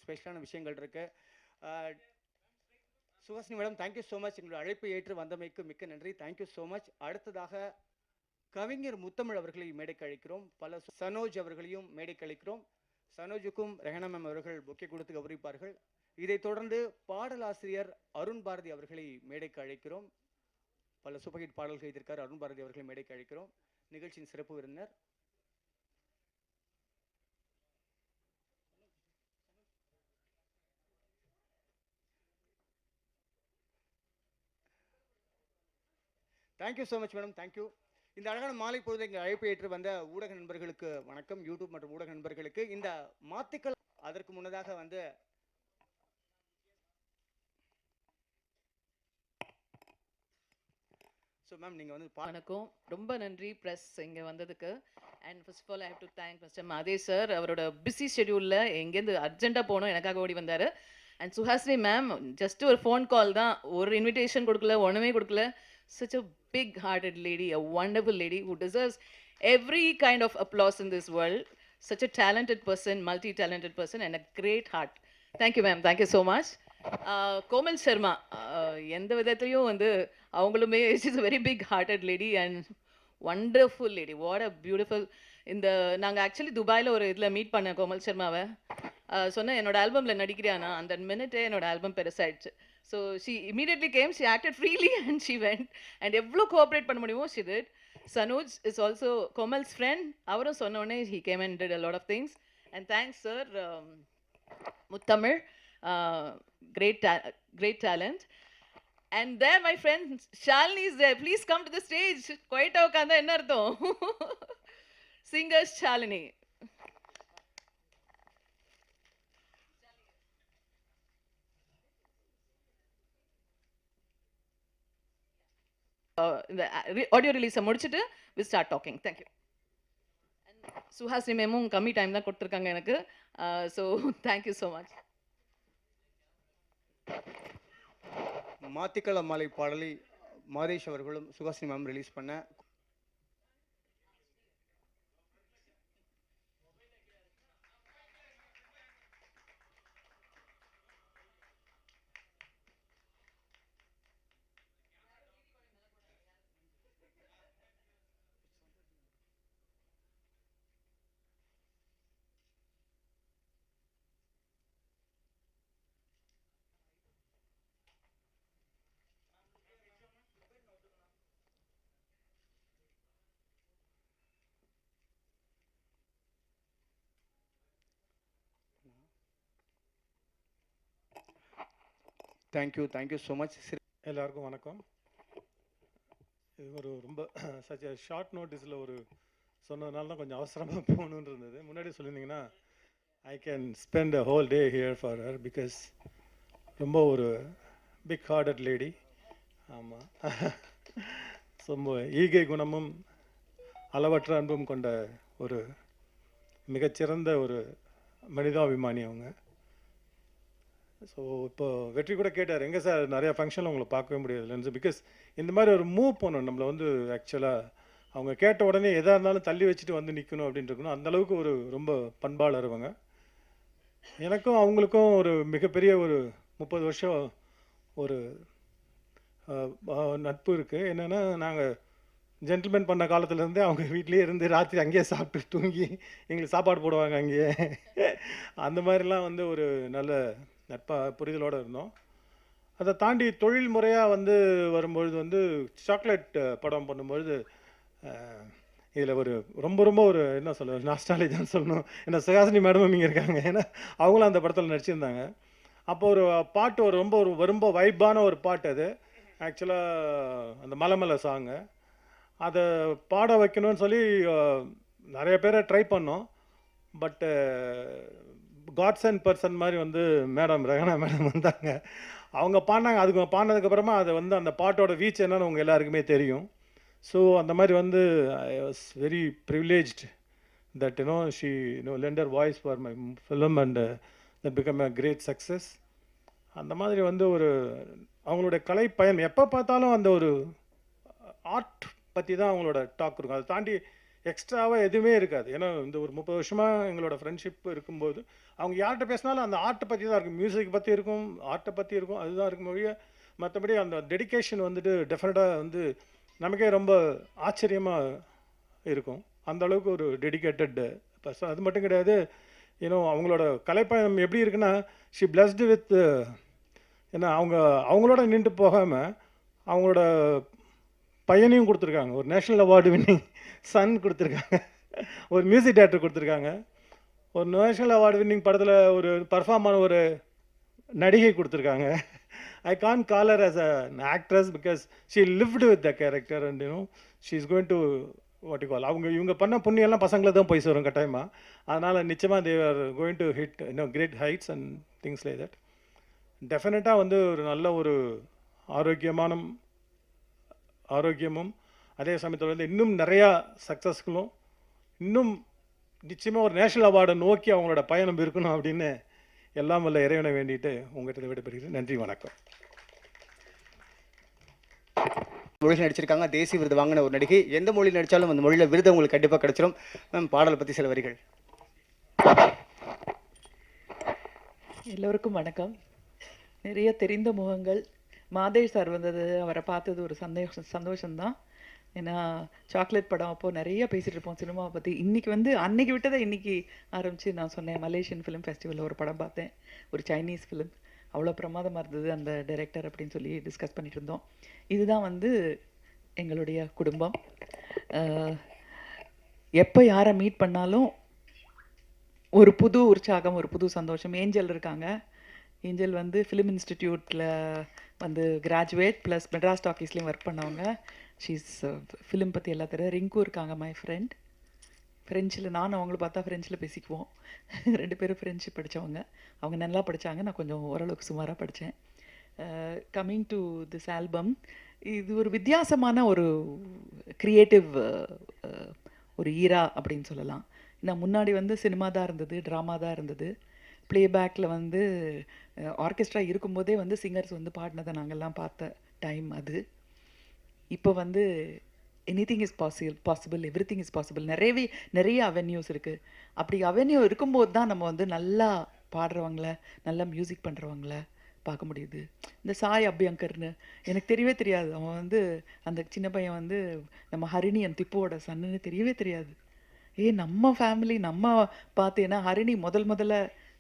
ஸ்பெஷலான விஷயங்கள் இருக்குது. Suhasini madam, thank you so much. எங்களோட அழைப்பை ஏற்று வந்தமைக்கு மிக்க நன்றி. Thank you so much. அடுத்ததாக கவிஞர் முத்தமிழ் அவர்களை மேடைக்கு அழைக்கிறோம். சனோஜ் அவர்களையும் மேடைக்கு அழைக்கிறோம். சனோஜுக்கும் ரெஹனா மேம் அவர்கள் பொக்கே கொடுத்து கௌரவிப்பார்கள். இதைத் தொடர்ந்து பாடலாசிரியர் அருண் பாரதி அவர்களை மேடைக்கு அழைக்கிறோம். பல சூப்பர் ஹிட் பாடல்கள் எழுதியிருக்கார் அருண் பாரதி அவர்களை மேடைக்கு அழைக்கிறோம். நிகழ்ச்சியின் சிறப்பு விருந்தினர் thank you so much madam. Thank you. இந்த அழகான மாலை பொழுது எங்கள் அழைப்பு ஏற்று வந்த ஊடக நண்பர்களுக்கு வணக்கம். யூடியூப் மற்றும் ஊடக நண்பர்களுக்கு இந்த மாத்திக்கள். அதற்கு முன்னதாக வந்து ஸோ மேம் நீங்கள் வந்து வணக்கம், ரொம்ப நன்றி ப்ரெஸ் இங்கே வந்ததுக்கு. And first of all I have to thank mister Mathe sir. அவரோட பிஸி ஷெடியூலில் எங்கேருந்து அர்ஜென்ட்டாக போகணும் எனக்காக ஓடி வந்தார். அண்ட் சுஹாசினி மேம் ஜஸ்ட் ஒரு ஃபோன் கால் தான், ஒரு இன்விடேஷன் கொடுக்கல, ஒன்றுமே கொடுக்கல. such a big hearted lady, a wonderful lady who deserves every kind of applause in this world. Such a talented person, multi-talented person and a great heart. Thank you ma'am, thank you so much. Komal Sharma, எந்த விதத்துலையும் வந்து அவங்களுமே she's a very big hearted lady and wonderful lady. What a beautiful. இந்த நாங்கள் actually துபாயில் ஒரு இதில் meet பண்ணேன் கோமல் சர்மாவை. சொன்னேன் என்னோட ஆல்பமில் நடிக்கிறியானா, அந்த மினிட்டே என்னோட ஆல்பம் பெருசாயிடுச்சு. So she immediately came, she acted freely and she went. And எவ்வளோ கோஆப்ரேட் பண்ண முடியுமோ she did. Sanoj is also Komal's friend. அவரும் சொன்ன உடனே he came and did a lot of things. And thanks sir Muthamizh, great talent. And there my friend Shalini is there. Please come to the stage. Quite ukanda enna artham. Singer Shalini. இந்த audio ரிலீஸை முடிச்சுட்டு we start talking. Thank you. Suhasini மேமும் கம்மி time தான் கொடுத்துருக்காங்க எனக்கு. So thank you so much. மாத்திக்கள மாலை பாடலை மாதேஷ் அவர்களும் சுஹாசினி மேம் ரிலீஸ் பண்ண தேங்க்யூ ஸோ மச். எல்லாருக்கும் வணக்கம். இது ஒரு ரொம்ப சச் ஷார்ட் நோட்டீஸில் ஒரு சொன்னதுனால தான் கொஞ்சம் அவசரமாக போகணுன்னு இருந்தது. முன்னாடி சொல்லியிருந்தீங்கன்னா I can spend a whole day here for her because ரொம்ப ஒரு பிக் ஹார்ட்டட் லேடி. ஆமாம், ரொம்ப ஈகை குணமும் அளவற்ற அன்பும் கொண்ட ஒரு மிகச்சிறந்த ஒரு மனிதாபிமானி அவங்க. ஸோ இப்போ வெற்றி கூட கேட்டார், எங்கே சார் நிறையா ஃபங்க்ஷனில் உங்களை பார்க்கவே முடியாதுல்லைன்னு. பிகாஸ் இந்த மாதிரி ஒரு மூவ் பண்ணணும் நம்மளை வந்து ஆக்சுவலாக அவங்க கேட்ட உடனே எதாக இருந்தாலும் தள்ளி வச்சுட்டு வந்து நிற்கணும் அப்படின்ட்டு இருக்கணும். அந்தளவுக்கு ஒரு ரொம்ப பண்பாளர் அவங்க. எனக்கும் அவங்களுக்கும் ஒரு மிகப்பெரிய ஒரு 30 வருஷம் ஒரு நட்பு இருக்குது. என்னென்னா நாங்கள் ஜென்டில்மேன் பண்ண காலத்துலேருந்தே அவங்க வீட்லேயே இருந்து ராத்திரி அங்கேயே சாப்பிட்டு தூங்கி எங்களுக்கு சாப்பாடு போடுவாங்க அங்கேயே. அந்த மாதிரிலாம் வந்து ஒரு நல்ல நட்பாக புரிதலோடு இருந்தோம். அதை தாண்டி தொழில் முறையாக வந்து வரும்பொழுது வந்து சாக்லேட் படம் பண்ணும்பொழுது இதில் ஒரு ரொம்ப ஒரு என்ன சொல்ல நாஸ்டாலஜின்னு சொல்லணும். ஏன்னா சுஹாசினி மேடமும் இங்கே இருக்காங்க, ஏன்னா அவங்களும் அந்த படத்தில் நடிச்சிருந்தாங்க. அப்போ ஒரு பாட்டு ரொம்ப வைப்பான ஒரு பாட்டு அது ஆக்சுவலாக அந்த மலை சாங்கு. அதை பாட வைக்கணும்னு சொல்லி நிறைய பேரை ட்ரை பண்ணோம். பட்டு காட்ஸ் அண்ட் பர்சன் மாதிரி வந்து ரெஹனா மேடம் வந்தாங்க. அவங்க பாடினாங்க. அதுக்கு பாடினதுக்கப்புறமா அதை வந்து அந்த பாட்டோட வீச் என்னன்னு உங்கள் எல்லாருக்குமே தெரியும். ஸோ அந்த மாதிரி வந்து I was very privileged that she lend her voice for my film and that became a great success. அந்த மாதிரி வந்து ஒரு அவங்களுடைய கலை பயன் எப்போ பார்த்தாலும் அந்த ஒரு ஆர்ட் பற்றி தான் அவங்களோட டாக் இருக்கும். அதை தாண்டி எக்ஸ்ட்ராவாக எதுவுமே இருக்காது. ஏன்னா இந்த ஒரு 30 வருஷமாக எங்களோட ஃப்ரெண்ட்ஷிப் இருக்கும்போது அவங்க யார்கிட்ட பேசினாலும் அந்த ஆர்ட்டை பற்றி தான் இருக்கும், மியூசிக் பற்றி இருக்கும், ஆர்ட்டை பற்றி இருக்கும், அதுதான் இருக்கும் மொழிய. மற்றபடி அந்த டெடிகேஷன் வந்துட்டு டெஃபினட்டாக வந்து நமக்கே ரொம்ப ஆச்சரியமாக இருக்கும். அந்த அளவுக்கு ஒரு டெடிகேட்டட் பர்சன். அது மட்டும் கிடையாது, ஏன்னோ அவங்களோட கலைப்பயணம் எப்படி இருக்குன்னா, ஷி பிளஸ்டு வித், ஏன்னா அவங்களோட நின்று போகாமல் அவங்களோட பையனையும் கொடுத்துருக்காங்க. ஒரு நேஷ்னல் அவார்டு வின்னிங் சன் கொடுத்துருக்காங்க, ஒரு மியூசிக் டைரக்டர் கொடுத்துருக்காங்க, ஒரு நேஷ்னல் அவார்டு வின்னிங் படத்தில் ஒரு பர்ஃபார்ம் ஆன ஒரு நடிகை கொடுத்துருக்காங்க. I can call her as an actress because she lived with the character and she is going to what you call, இவங்க பண்ண புண்ணியெல்லாம் பசங்களை தான் போய் சேரும் கட்டாயமாக. அதனால் நிச்சயமாக they are going to hit great heights and things like that. டெஃபினட்டாக வந்து ஒரு நல்ல ஒரு ஆரோக்கியமும் அதே சமயத்தில் வந்து இன்னும் நிறையா சக்ஸஸ்களும் இன்னும் நிச்சயமாக ஒரு நேஷ்னல் அவார்டை நோக்கி அவங்களோட பயணம் இருக்கணும் அப்படின்னு எல்லாம் வல்ல இறைவனை வேண்டிட்டு உங்கள்கிட்ட விடைபெறுகிறேன். நன்றி, வணக்கம். மொழியில் நடிச்சிருக்காங்க, தேசிய விருது வாங்கின ஒரு நடிகை. எந்த மொழியில் நடித்தாலும் அந்த மொழியில் விருது உங்களுக்கு கண்டிப்பாக கிடைச்சிரும். மேம், பாடலை பற்றி சில வரிகள். எல்லோருக்கும் வணக்கம். நிறைய தெரிந்த முகங்கள். மாதேஷ் சார் வந்தது, அவரை பார்த்தது ஒரு சந்தோஷம்தான். ஏன்னா சாக்லேட் படம் அப்போது நிறைய பேசிகிட்டு இருப்போம் சினிமாவை பற்றி. இன்றைக்கி வந்து அன்னைக்கு விட்டதை இன்றைக்கி ஆரம்பித்து நான் சொன்னேன், மலேசியன் ஃபிலிம் ஃபெஸ்டிவலில் ஒரு படம் பார்த்தேன், ஒரு சைனீஸ் ஃபிலிம், அவ்வளோ பிரமாதமாக இருந்தது அந்த டைரக்டர் அப்படின்னு சொல்லி டிஸ்கஸ் பண்ணிட்டு இருந்தோம். இதுதான் வந்து எங்களுடைய குடும்பம். எப்போ யாரை மீட் பண்ணாலும் ஒரு புது உற்சாகம், ஒரு புது சந்தோஷம். ஏஞ்சல் இருக்காங்க. ஏஞ்சல் வந்து ஃபிலிம் இன்ஸ்டிடியூட்டில் வந்து கிராஜுவேட் ப்ளஸ் மெட்ராஸ் டாக்கீஸ்லேயும் ஒர்க் பண்ணவங்க. ஷீஸ் ஃபிலிம் பற்றி எல்லாம் தெரியும். ரிங்கு இருக்காங்க, மை ஃப்ரெண்ட். ஃப்ரெஞ்சில் நானும் அவங்கள பார்த்தா ஃப்ரெஞ்சில் பேசிக்குவோம். 2 பேரும் ஃப்ரெஞ்சு படித்தவங்க. அவங்க நல்லா படித்தாங்க, நான் கொஞ்சம் ஓரளவுக்கு சுமாராக படித்தேன். கம்மிங் டு திஸ் ஆல்பம், இது ஒரு வித்தியாசமான ஒரு க்ரியேட்டிவ் ஒரு ஈரா அப்படின்னு சொல்லலாம். ஏன்னா முன்னாடி வந்து சினிமா தான் இருந்தது, ட்ராமா தான் இருந்தது. ப்ளேபேக்கில் வந்து ஆர்கெஸ்ட்ரா இருக்கும்போதே வந்து சிங்கர்ஸ் வந்து பாடினதை நாங்கள்லாம் பார்த்த டைம் அது. இப்போ வந்து anything is possible, everything is possible. நிறைய அவென்யூஸ் இருக்குது. அப்படி அவென்யூ இருக்கும்போது தான் நம்ம வந்து நல்லா பாடுறவங்கள, நல்லா மியூசிக் பண்ணுறவங்கள பார்க்க முடியுது. இந்த சாய் அபியங்கர்னு எனக்கு தெரியவே தெரியாது. அவன் வந்து அந்த சின்ன பையன் வந்து நம்ம ஹரிணி அண்ட் திப்புவோட சன்னுன்னு தெரியவே தெரியாது. நம்ம ஃபேமிலி நம்ம பார்த்து, ஏன்னா ஹரிணி முதல்ல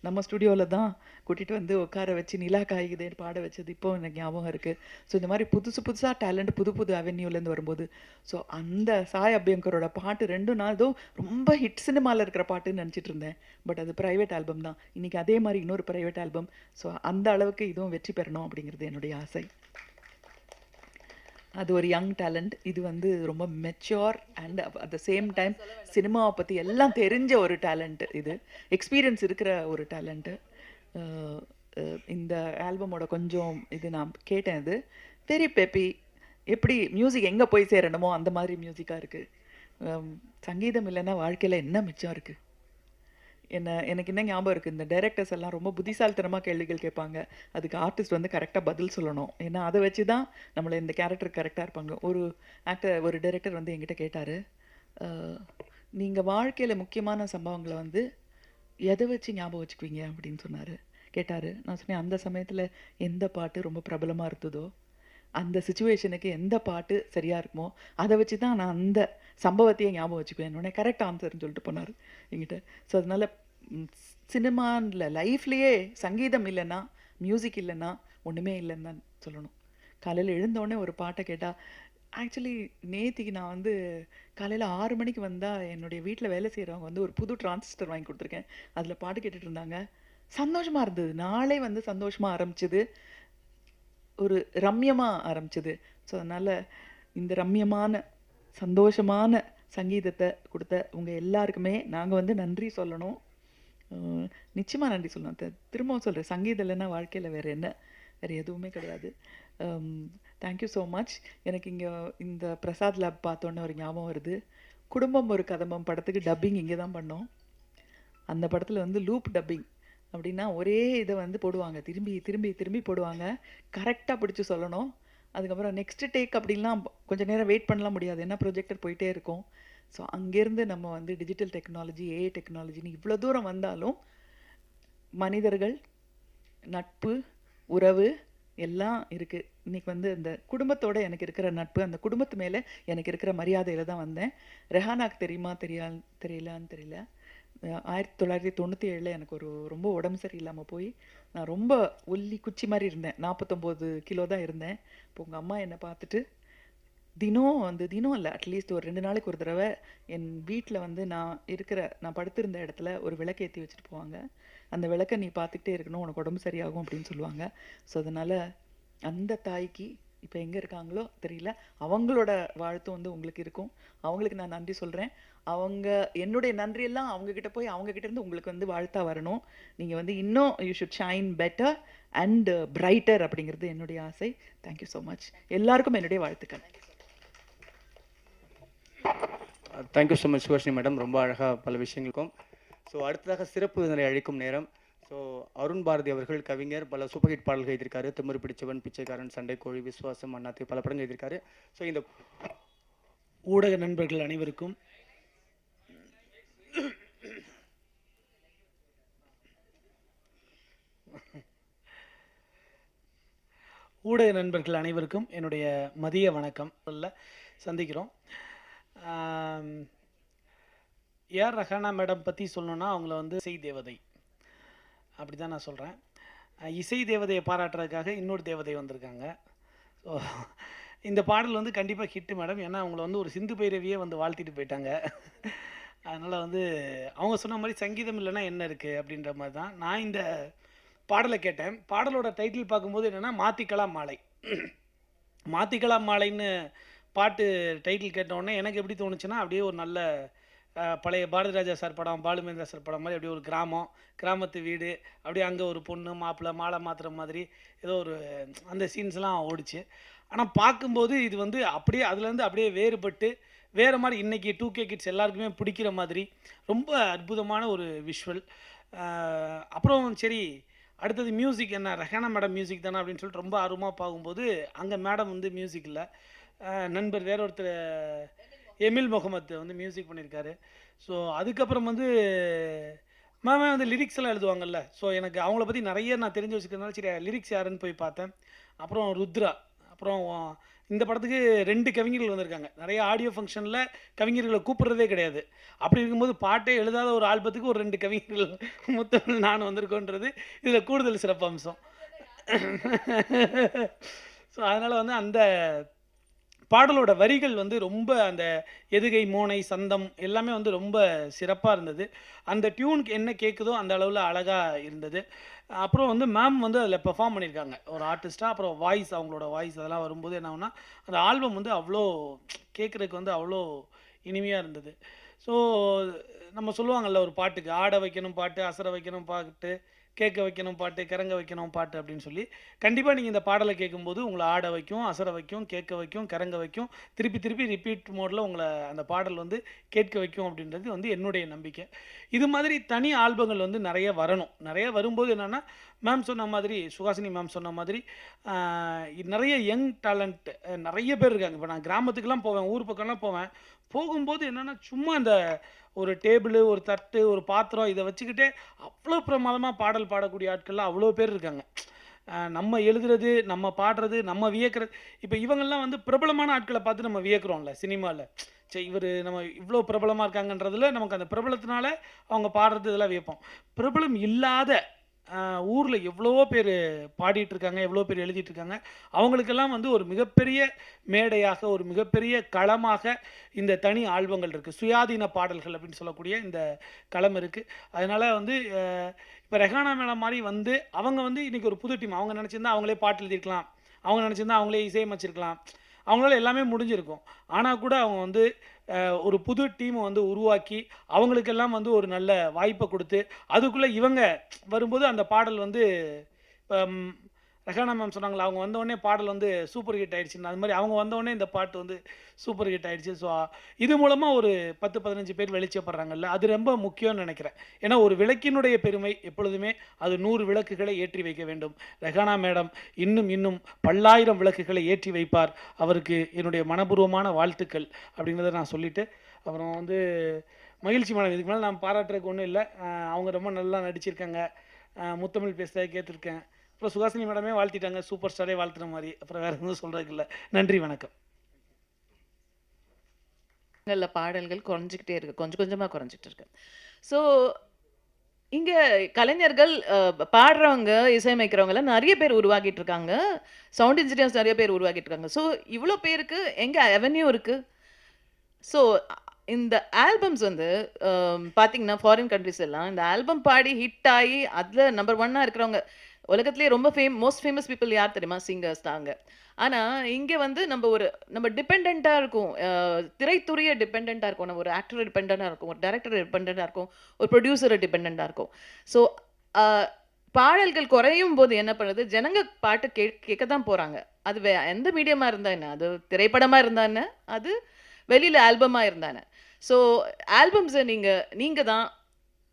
நம்ம ஸ்டுடியோவில் தான் கூட்டிகிட்டு வந்து உட்கார வச்சு நிலா காய்குதேன்னு பாட வச்சது இப்போ எனக்கு ஞாபகம் இருக்குது. ஸோ இந்த மாதிரி புதுசாக டேலண்ட் புது அவென்யூலேருந்து வரும்போது, ஸோ அந்த சாய் அபியங்கரோட பாட்டு 2 நாள் ஏதோ ரொம்ப ஹிட் சினிமாவில் இருக்கிற பாட்டுன்னு நினச்சிட்டு இருந்தேன். பட் அது ப்ரைவேட் ஆல்பம் தான். இன்றைக்கி அதே மாதிரி இன்னொரு ப்ரைவேட் ஆல்பம். ஸோ அந்த அளவுக்கு இதுவும் வெற்றி பெறணும் அப்படிங்கிறது என்னுடைய ஆசை. அது ஒரு யங் டேலண்ட். இது வந்து ரொம்ப mature and at the same time சினிமாவை பற்றி எல்லாம் தெரிஞ்ச ஒரு டேலண்ட்டு. இது எக்ஸ்பீரியன்ஸ் இருக்கிற ஒரு டேலண்ட்டு. இந்த ஆல்பமோட கொஞ்சம் இது நான் கேட்டேன். இது வெரி பெப்பி. எப்படி மியூசிக் எங்கே போய் சேரணுமோ அந்த மாதிரி மியூசிக்காக இருக்குது. சங்கீதம் இல்லைன்னா வாழ்க்கையில் என்ன மிச்சம் இருக்குது? எனக்கு என்ன ஞாபகம் இருக்குது, இந்த டைரக்டர்ஸ் எல்லாம் ரொம்ப புத்திசாலித்தனமாக கேள்விகள் கேட்பாங்க. அதுக்கு ஆர்டிஸ்ட் வந்து கரெக்டாக பதில் சொல்லணும். ஏன்னா அதை வச்சு தான் நம்மளை இந்த கேரக்டர் கரெக்டாக இருப்பாங்க. ஒரு டைரக்டர் வந்து என்கிட்ட கேட்டார், நீங்கள் வாழ்க்கையில் முக்கியமான சம்பவங்களை வந்து எதை வச்சு ஞாபகம் வச்சுக்குவீங்க அப்படின்னு கேட்டார். நான் சொன்னேன், அந்த சமயத்தில் எந்த பாட்டு ரொம்ப பிரபலமாக இருந்ததோ, அந்த சுச்சுவேஷனுக்கு எந்த பாட்டு சரியாக இருக்குமோ அதை வச்சு தான் நான் அந்த சம்பவத்தையே ஞாபகம் வச்சுக்குவேன். உடனே கரெக்ட் ஆன்சர்னு சொல்லிட்டு போனார் என்கிட்ட. ஸோ அதனால் சினிமாவில் லைஃப்லேயே சங்கீதம் இல்லைன்னா, மியூசிக் இல்லைன்னா ஒன்றுமே இல்லைன்னு தான் சொல்லணும். காலையில் எழுந்தோடனே ஒரு பாட்டை கேட்டால், ஆக்சுவலி நேத்திக்கு நான் வந்து காலையில் 6 மணிக்கு வந்தால் என்னுடைய வீட்டில் வேலை செய்கிறவங்க வந்து ஒரு புது டிரான்சிஸ்டர் வாங்கி கொடுத்துருக்கேன். அதில் பாட்டு கேட்டுட்டு இருந்தாங்க. சந்தோஷமாக இருந்தது. நாளே வந்து சந்தோஷமாக ஆரம்பிச்சுது, ஒரு ரம்யமாக ஆரம்பிச்சது. ஸோ அதனால் இந்த ரம்யமான சந்தோஷமான சங்கீதத்தை கொடுத்த உங்கள் எல்லாருக்குமே நாங்கள் வந்து நன்றி சொல்லணும். நிச்சயமாக நன்றி சொல்லணும். திரும்பவும் சொல்கிறேன், சங்கீதம் இல்லைன்னா வாழ்க்கையில் வேறு எதுவுமே கிடையாது. Thank you so much. எனக்கு இங்கே இந்த பிரசாத் லேப் பார்த்தோன்னே ஒரு ஞாபகம் வருது. குடும்பம் ஒரு கதம்பம் படத்துக்கு டப்பிங் இங்கே தான் பண்ணோம். அந்த படத்தில் வந்து லூப் டப்பிங் அப்படின்னா ஒரே இதை வந்து போடுவாங்க, திரும்பி போடுவாங்க. கரெக்டாக பிடிச்சி சொல்லணும். அதுக்கப்புறம் நெக்ஸ்ட் டேக் அப்படின்லாம் கொஞ்சம் நேரம் வெயிட் பண்ணலாம் முடியாது, ஏன்னா ப்ரொஜெக்டர் போயிட்டே இருக்கும். ஸோ அங்கேருந்து நம்ம வந்து டிஜிட்டல் டெக்னாலஜி, ஏஐ டெக்னாலஜின்னு இவ்வளோ தூரம் வந்தாலும் மனிதர்கள், நட்பு, உறவு எல்லாம் இருக்குது. இன்றைக்கி வந்து இந்த குடும்பத்தோட எனக்கு இருக்கிற நட்பு, அந்த குடும்பத்து மேலே எனக்கு இருக்கிற மரியாதையில் தான் வந்தேன். ரெஹானாக்கு தெரியுமா தெரியலான்னு தெரியல. 1997 எனக்கு ஒரு ரொம்ப உடம்பு சரியில்லாமல் போய் நான் ரொம்ப ஒல்லி குச்சி மாதிரி இருந்தேன். 49 கிலோ தான் இருந்தேன். இப்போ உங்கள் அம்மா என்னை பார்த்துட்டு தினம் இல்லை, அட்லீஸ்ட் ஒரு 2 நாளைக்கு ஒரு தடவை என் வீட்டில் வந்து நான் படுத்திருந்த இடத்துல ஒரு விளக்கு ஏற்றி வச்சுட்டு போவாங்க. அந்த விளக்கை நீ பார்த்துக்கிட்டே இருக்கணும், உனக்கு உடம்பு சரியாகும் அப்படின்னு சொல்லுவாங்க. ஸோ அதனால் அந்த தாய்க்கு இப்போ எங்கே இருக்காங்களோ தெரியல, அவங்களோட வாழ்த்தும் வந்து உங்களுக்கு இருக்கும். அவங்களுக்கு நான் நன்றி சொல்கிறேன். என்னுடைய நன்றியெல்லாம் அவங்கக்கிட்ட போய் அவங்கக்கிட்ட இருந்து உங்களுக்கு வந்து வாழ்த்தா வரணும். நீங்கள் வந்து இன்னும் you should shine better and brighter அப்படிங்கிறது என்னுடைய ஆசை. Thank you so much. எல்லாருக்கும் என்னுடைய வாழ்த்துக்கள். Thank you so much Suhasini madam, ரொம்ப அழகாக பல விஷயங்களுக்கும். ஸோ அடுத்ததாக சிறப்பு விருந்தினரை அழைக்கும் நேரம். ஸோ அருண் பாரதி அவர்கள் கவிஞர், பல சூப்பர் ஹிட் பாடல்கள் எழுதியிருக்காரு. திமிரு பிடிச்சவன், பிச்சைக்காரன், சண்டை கோழி, விஸ்வாசம், அண்ணாத்தி, பல படங்கள் எழுதியிருக்காரு. ஸோ இந்த ஊடக நண்பர்கள் அனைவருக்கும் என்னுடைய மதிய வணக்கம். சந்திக்கிறோம். ஏஆர் ரஹானா மேடம் பற்றி சொல்லணுன்னா அவங்கள வந்து இசை தேவதை அப்படி தான் நான் சொல்கிறேன். இசை தேவதையை பாராட்டுறதுக்காக இன்னொரு தேவதை வந்திருக்காங்க. ஸோ இந்த பாடல் வந்து கண்டிப்பாக ஹிட்டு மேடம். ஏன்னா அவங்கள வந்து ஒரு சிந்து பைரவியே வந்து வாழ்த்திட்டு போயிட்டாங்க. அதனால் வந்து அவங்க சொன்ன மாதிரி சங்கீதம் இல்லைன்னா என்ன இருக்குது அப்படின்ற மாதிரி தான் நான் இந்த பாடலை கேட்டேன். பாடலோட டைட்டில் பார்க்கும்போது என்னென்னா மாத்திக்கலாம் மாலை. மாத்திக்கலாம் மாலைன்னு பாட்டு டைட்டில் கேட்டோடனே எனக்கு எப்படி தோணுச்சுன்னா, அப்படியே ஒரு நல்ல பழைய பாரதி ராஜா சார் படம், பாலுமேந்திரா சார் படம் மாதிரி அப்படியே ஒரு கிராமத்து வீடு, அப்படியே அங்கே ஒரு பொண்ணு மாப்பிள்ளை மாலை மாற்றுற மாதிரி ஏதோ ஒரு அந்த சீன்ஸ்லாம் ஓடிச்சு. ஆனால் பார்க்கும்போது இது வந்து அப்படியே அதுலேருந்து அப்படியே வேறுபட்டு வேறு மாதிரி இன்றைக்கி 2K கிட்ஸ் எல்லாருக்குமே பிடிக்கிற மாதிரி ரொம்ப அற்புதமான ஒரு விஷுவல். அப்புறம் சரி அடுத்தது மியூசிக் என்ன, ரெஹானா மேடம் மியூசிக் தானே அப்படின்னு சொல்லிட்டு ரொம்ப ஆர்வமாக பார்க்கும்போது அங்கே மேடம் வந்து மியூசிக் இல்லை, நண்பர் வேற ஒருத்தர் எமில் முகமது வந்து மியூசிக் பண்ணியிருக்காரு. ஸோ அதுக்கப்புறம் வந்து மேமே வந்து லிரிக்ஸ் எல்லாம் எழுதுவாங்கல்ல. ஸோ எனக்கு அவங்கள பற்றி நிறைய நான் தெரிஞ்சு வச்சுக்கிறதுனால சரி லிரிக்ஸ் யாருன்னு போய் பார்த்தேன். அப்புறம் ருத்ரா, அப்புறம் இந்த படத்துக்கு 2 கவிஞர்கள் வந்திருக்காங்க. நிறைய ஆடியோ ஃபங்க்ஷனில் கவிஞர்களை கூப்பிட்றதே கிடையாது. அப்படி இருக்கும்போது பாட்டே எழுதாத ஒரு ஆல்பத்துக்கு ஒரு 2 கவிஞர்கள் மொத்தம் நான் வந்திருக்கோன்றது இதில் கூடுதல் சிறப்பம்சம். ஸோ அதனால் வந்து அந்த பாடலோட வரிகள் வந்து ரொம்ப அந்த எதுகை மோனை சந்தம் எல்லாமே வந்து ரொம்ப சிறப்பாக இருந்தது. அந்த டியூனுக்கு என்ன கேட்குதோ அந்த அளவில் அழகாக இருந்தது. அப்புறம் வந்து மேம் வந்து அதில் பெர்ஃபார்ம் பண்ணியிருக்காங்க ஒரு ஆர்டிஸ்ட்டாக. அப்புறம் வாய்ஸ், அவங்களோட வாய்ஸ் அதெல்லாம் வரும்போது என்ன ஆகுனா அந்த ஆல்பம் வந்து அவ்வளோ கேட்குறதுக்கு வந்து அவ்வளோ இனிமையாக இருந்தது. ஸோ நம்ம சொல்லுவாங்கள்ல ஒரு பாட்டுக்கு ஆட வைக்கணும் பாட்டு, அசர வைக்கணும் பாட்டு, கேட்க வைக்கணும் பாட்டு, கிறங்க வைக்கணும் பாட்டு அப்படின்னு சொல்லி கண்டிப்பாக நீங்கள் இந்த பாடலை கேட்கும்போது உங்களை ஆட வைக்கும், அசர வைக்கும், கேட்க வைக்கும், கிறங்க வைக்கும், திருப்பி ரிப்பீட் மோடில் உங்களை அந்த பாடல் வந்து கேட்க வைக்கும் அப்படின்றது வந்து என்னுடைய நம்பிக்கை. இது மாதிரி தனி ஆல்பங்கள் வந்து நிறைய வரணும். நிறைய வரும்போது என்னென்னா மேம் சொன்ன மாதிரி, சுஹாசினி மேம் சொன்ன மாதிரி நிறைய யங் டேலண்ட் நிறைய பேர் இருக்காங்க. இப்போ நான் கிராமத்துக்கெலாம் போவேன், ஊர் பக்கம்லாம் போகும்போது என்னென்னா சும்மா அந்த ஒரு டேபிள், ஒரு தட்டு, ஒரு பாத்திரம் இதை வச்சுக்கிட்டே அவ்வளோ பிரமாதமாக பாடல் பாடக்கூடிய ஆட்கள்லாம் அவ்வளோ பேர் இருக்காங்க. நம்ம எழுதுறது, நம்ம பாடுறது, நம்ம வியக்கிறது. இப்போ இவங்கெல்லாம் வந்து பிரபலமான ஆட்களை பார்த்து நம்ம வியக்கிறோம்ல சினிமாவில். சரி இவர் நம்ம இவ்வளோ பிரபலமாக இருக்காங்கன்றதுல நமக்கு அந்த பிரபலத்தினால அவங்க பாடுறது இதெல்லாம் வியப்போம். பிரபலம் இல்லாத ஊரில் எவ்வளவோ பேர் பாடிட்டுருக்காங்க, எவ்வளோ பேர் எழுதிட்டுருக்காங்க. அவங்களுக்கெல்லாம் வந்து ஒரு மிகப்பெரிய மேடையாக, ஒரு மிகப்பெரிய களமாக இந்த தனி ஆல்பங்கள் இருக்குது. சுயாதீன பாடல்கள் அப்படின்னு சொல்லக்கூடிய இந்த களம் இருக்குது. அதனால் வந்து இப்போ ரெஹானா மேடம் மாதிரி வந்து அவங்க வந்து இன்றைக்கி ஒரு புது டீம். அவங்க நினச்சிருந்தா அவங்களே பாட்டு எழுதியிருக்கலாம், அவங்க நினச்சிருந்தா அவங்களே இசையமைச்சிருக்கலாம், அவங்களால எல்லாமே முடிஞ்சிருக்கும். ஆனால் கூட அவங்க வந்து ஒரு புது டீமை வந்து உருவாக்கி அவங்களுக்கெல்லாம் வந்து ஒரு நல்ல வாய்ப்பை கொடுத்து அதுக்குள்ளே இவங்க வரும்போது அந்த பாடல் வந்து இப்போ ரெஹானா மேம் சொன்னாங்களா, அவங்க வந்தோடனே பாடல் வந்து சூப்பர் ஹிட் ஆகிடுச்சுன்னு, அது மாதிரி அவங்க வந்தோடனே இந்த பாட்டு வந்து சூப்பர் ஹிட் ஆகிடுச்சு. ஸோ இது மூலமாக ஒரு 10-15 பேர் வெளிச்சப்படுறாங்கல்ல, அது ரொம்ப முக்கியம்னு நினைக்கிறேன். ஏன்னா ஒரு விளக்கினுடைய பெருமை எப்பொழுதுமே அது 100 விளக்குகளை ஏற்றி வைக்க வேண்டும். ரெஹானா மேடம் இன்னும் பல்லாயிரம் விளக்குகளை ஏற்றி வைப்பார். அவருக்கு என்னுடைய மனப்பூர்வமான வாழ்த்துக்கள் அப்படிங்கிறத நான் சொல்லிவிட்டு அப்புறம் வந்து மகிழ்ச்சி மேடம். இதுக்கு மேலே நான் பாராட்டுறதுக்கு ஒன்றும் இல்லை. அவங்க ரொம்ப நல்லா நடிச்சிருக்காங்க. முத்தமிழ் பேசுகிறத கேட்டிருக்கேன். அப்புறம் சுஹாசினி மேடமே வாழ்த்திட்டாங்க, சூப்பர் ஸ்டாரே வாழ்த்துற மாதிரி. அப்புறம் வேறு எதுவும் சொல்கிறதுக்கு இல்லை. நன்றி, வணக்கம். பாடல்கள் குறைஞ்சிக்கிட்டே இருக்கு, கொஞ்சம் கொஞ்சமாக குறைஞ்சிட்டு இருக்கு. ஸோ இங்க கலைஞர்கள், பாடுறவங்க, இசையமைக்கிறவங்கலாம் நிறைய பேர் உருவாக்கிட்டு இருக்காங்க. சவுண்ட் இன்ஜினியர்ஸ் நிறைய பேர் உருவாக்கிட்டு இருக்காங்க. ஸோ இவ்வளோ பேருக்கு எங்க அவென்யூ இருக்கு? ஸோ இந்த ஆல்பம்ஸ் வந்து பார்த்தீங்கன்னா ஃபாரின் கண்ட்ரிஸ் எல்லாம் இந்த ஆல்பம் பாடி ஹிட் ஆகி அதில் நம்பர் 1 இருக்கிறவங்க உலகத்திலேயே ரொம்ப மோஸ்ட் ஃபேமஸ் பீப்புள் யார் தெரியுமா? சிங்கர்ஸ் தாங்க. ஆனால் இங்கே வந்து நம்ம டிபெண்ட்டாக இருக்கும், திரைத்துறையை டிபெண்ட்டாக இருக்கும், நம்ம ஒரு ஆக்டரை டிபெண்ட்டாக இருக்கும், ஒரு டைரக்டரை டிபெண்ட்டாக இருக்கும், ஒரு ப்ரொடியூசரை டிபெண்ட்டாக இருக்கும். ஸோ பாடல்கள் குறையும் போது என்ன பண்ணுது, ஜனங்க பாட்டு கேட்க தான் போகிறாங்க. அது எந்த மீடியமாக இருந்தா என்ன, அது திரைப்படமாக இருந்தா என்ன, அது வெளியில் ஆல்பமாக இருந்தானே. ஸோ ஆல்பம்ஸை நீங்கள் தான்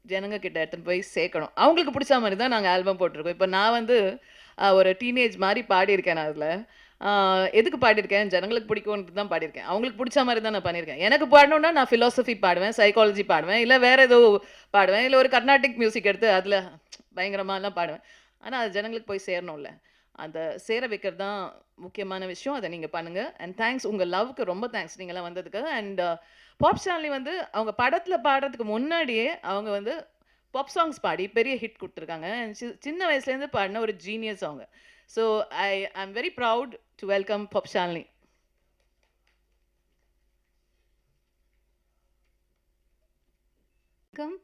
ஜனங்க கிட்ட எடுத்துன்னு போய் சேர்க்கணும். அவங்களுக்கு பிடிச்ச மாதிரி தான் நாங்கள் ஆல்பம் போட்டிருக்கோம். இப்போ நான் வந்து ஒரு டீனேஜ் மாதிரி பாடியிருக்கேன். நான் அதில் எதுக்கு பாடியிருக்கேன், ஜனங்களுக்கு பிடிக்கும்ன்றது தான் பாடியிருக்கேன். அவங்களுக்கு பிடிச்ச மாதிரி தான் நான் பண்ணியிருக்கேன். எனக்கு பாடணுன்னா நான் ஃபிலாசபி பாடுவேன், சைக்காலஜி பாடுவேன், இல்லை வேறு ஏதோ பாடுவேன், இல்லை ஒரு கர்நாடிக் மியூசிக் எடுத்து அதில் பயங்கரமாலாம் பாடுவேன். ஆனால் அது ஜனங்களுக்கு போய் சேரணும்ல, அந்த சேர வைக்கிறது தான் முக்கியமான விஷயம். அதை நீங்கள் பண்ணுங்கள். அண்ட் தேங்க்ஸ், உங்கள் லவ்க்கு ரொம்ப தேங்க்ஸ் நீங்களாம் வந்ததுக்கு. அண்ட் பாப் ஷாலினி வந்து அவங்க படத்தில் பாடுறதுக்கு முன்னாடியே அவங்க வந்து பாப் சாங்ஸ் பாடி பெரிய ஹிட் கொடுத்துருக்காங்க. சின்ன வயசுலேருந்து பாடின ஒரு ஜீனியஸ் அவங்க. So I am very proud to welcome pop Shalini. Welcome.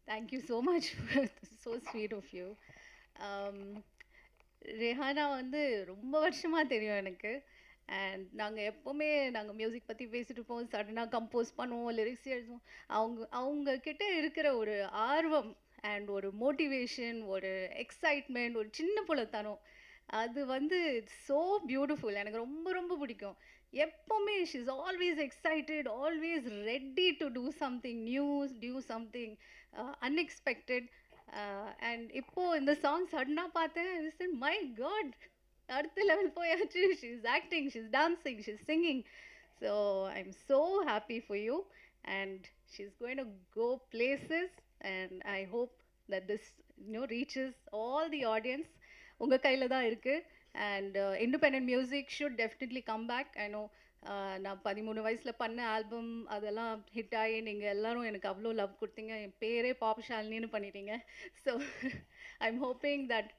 Thank you so much. So sweet of you. Rehana வந்து ரொம்ப வருஷமாக தெரியும் எனக்கு. அண்ட் நாங்கள் எப்போவுமே மியூசிக் பற்றி பேசிட்டு இருப்போம், சடனாக கம்போஸ் பண்ணுவோம், லிரிக்ஸ் எழுதுவோம். அவங்க கிட்ட இருக்கிற ஒரு ஆர்வம் அண்ட் ஒரு மோட்டிவேஷன், ஒரு எக்ஸைட்மெண்ட், ஒரு சின்ன புலத்தனம், அது வந்து ஸோ பியூட்டிஃபுல். எனக்கு ரொம்ப ரொம்ப பிடிக்கும். எப்போவுமே she is always excited, always ready to do something new, do something unexpected. And இப்போது இந்த சாங் சடனாக பார்த்தேன், மை காட், அடுத்த லெவல் போயாச்சு. She is acting, she is dancing, she is singing. So I am so happy for you and she is going to go places and I hope that this reaches all the audience. உங்கள் கையில் தான் இருக்குது. And independent music should definitely come back. I know நான் 13 வயசில் பண்ண album அதெல்லாம் hit ஆகி நீங்கள் எல்லோரும் எனக்கு அவ்வளோ லவ் கொடுத்தீங்க. என் பேரே பாப் ஷாலினின்னு பண்ணிட்டீங்க. So I am hoping that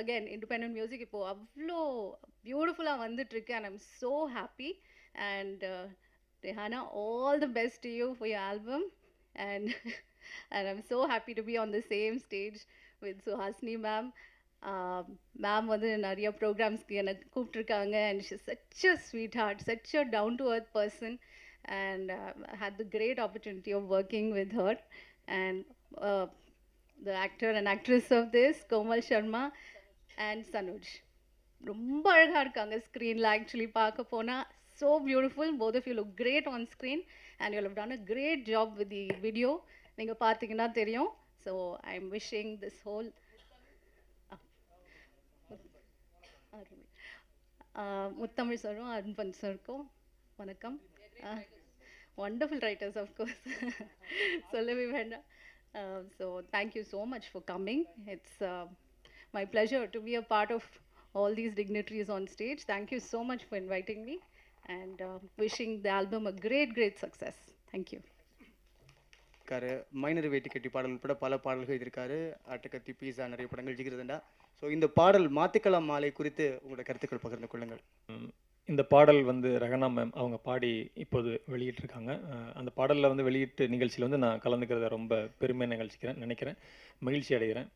again independent music இப்போது அவ்வளோ பியூட்டிஃபுல்லாக வந்துட்டுருக்கு. And I am so happy. And Rehana, all the best to you for your album. And I'm so happy to be on the same stage with Suhasini ma'am. Ma'am வந்து நிறைய ப்ரோக்ராம்ஸ்க்கு எனக்கு கூப்பிட்ருக்காங்க. And she is such a sweetheart, such a down to earth person, and I had the great opportunity of working with her. And the actor and actress of this, Komal Sharma and Sanuj, ரொம்ப அழகாக இருக்காங்க ஸ்க்ரீனில். Actually பார்க்க போனால் so beautiful. Both of you look great on screen and you have done a great job with the video. நீங்கள் பார்த்தீங்கன்னா தெரியும். So I'm wishing this whole முத்தமிழ் சாரும் அன்பன் சாருக்கும் வணக்கம். wonderful writers of course, சொல்லவே வேண்டாம். So thank you so much for coming. It's my pleasure to be a part of all these dignitaries on stage. Thank you so much for inviting me and wishing the album a great success. Thank you. Minor வேட்டி கட்டி பாடல் உட்பட பல பாடல்கள் எழுதியிருக்காரு. ஆட்டுக்கத்தி, பீஸா, நிறைய படங்கள் jigarthanda. So இந்த பாடல் மாத்திக்கலாம் மாலை குறித்து உங்களோட கருத்துக்கள் பகிர்ந்து கொள்ளுங்கள். இந்த பாடல் வந்து ரெஹானா மேம் அவங்க பாடி இப்போது வெளியிட்டிருக்காங்க. அந்த பாடலில் வந்து வெளியீட்டு நிகழ்ச்சியில் வந்து நான் கலந்துக்கிறத ரொம்ப பெருமையாக நினைக்கிறேன், மகிழ்ச்சி அடைகிறேன்.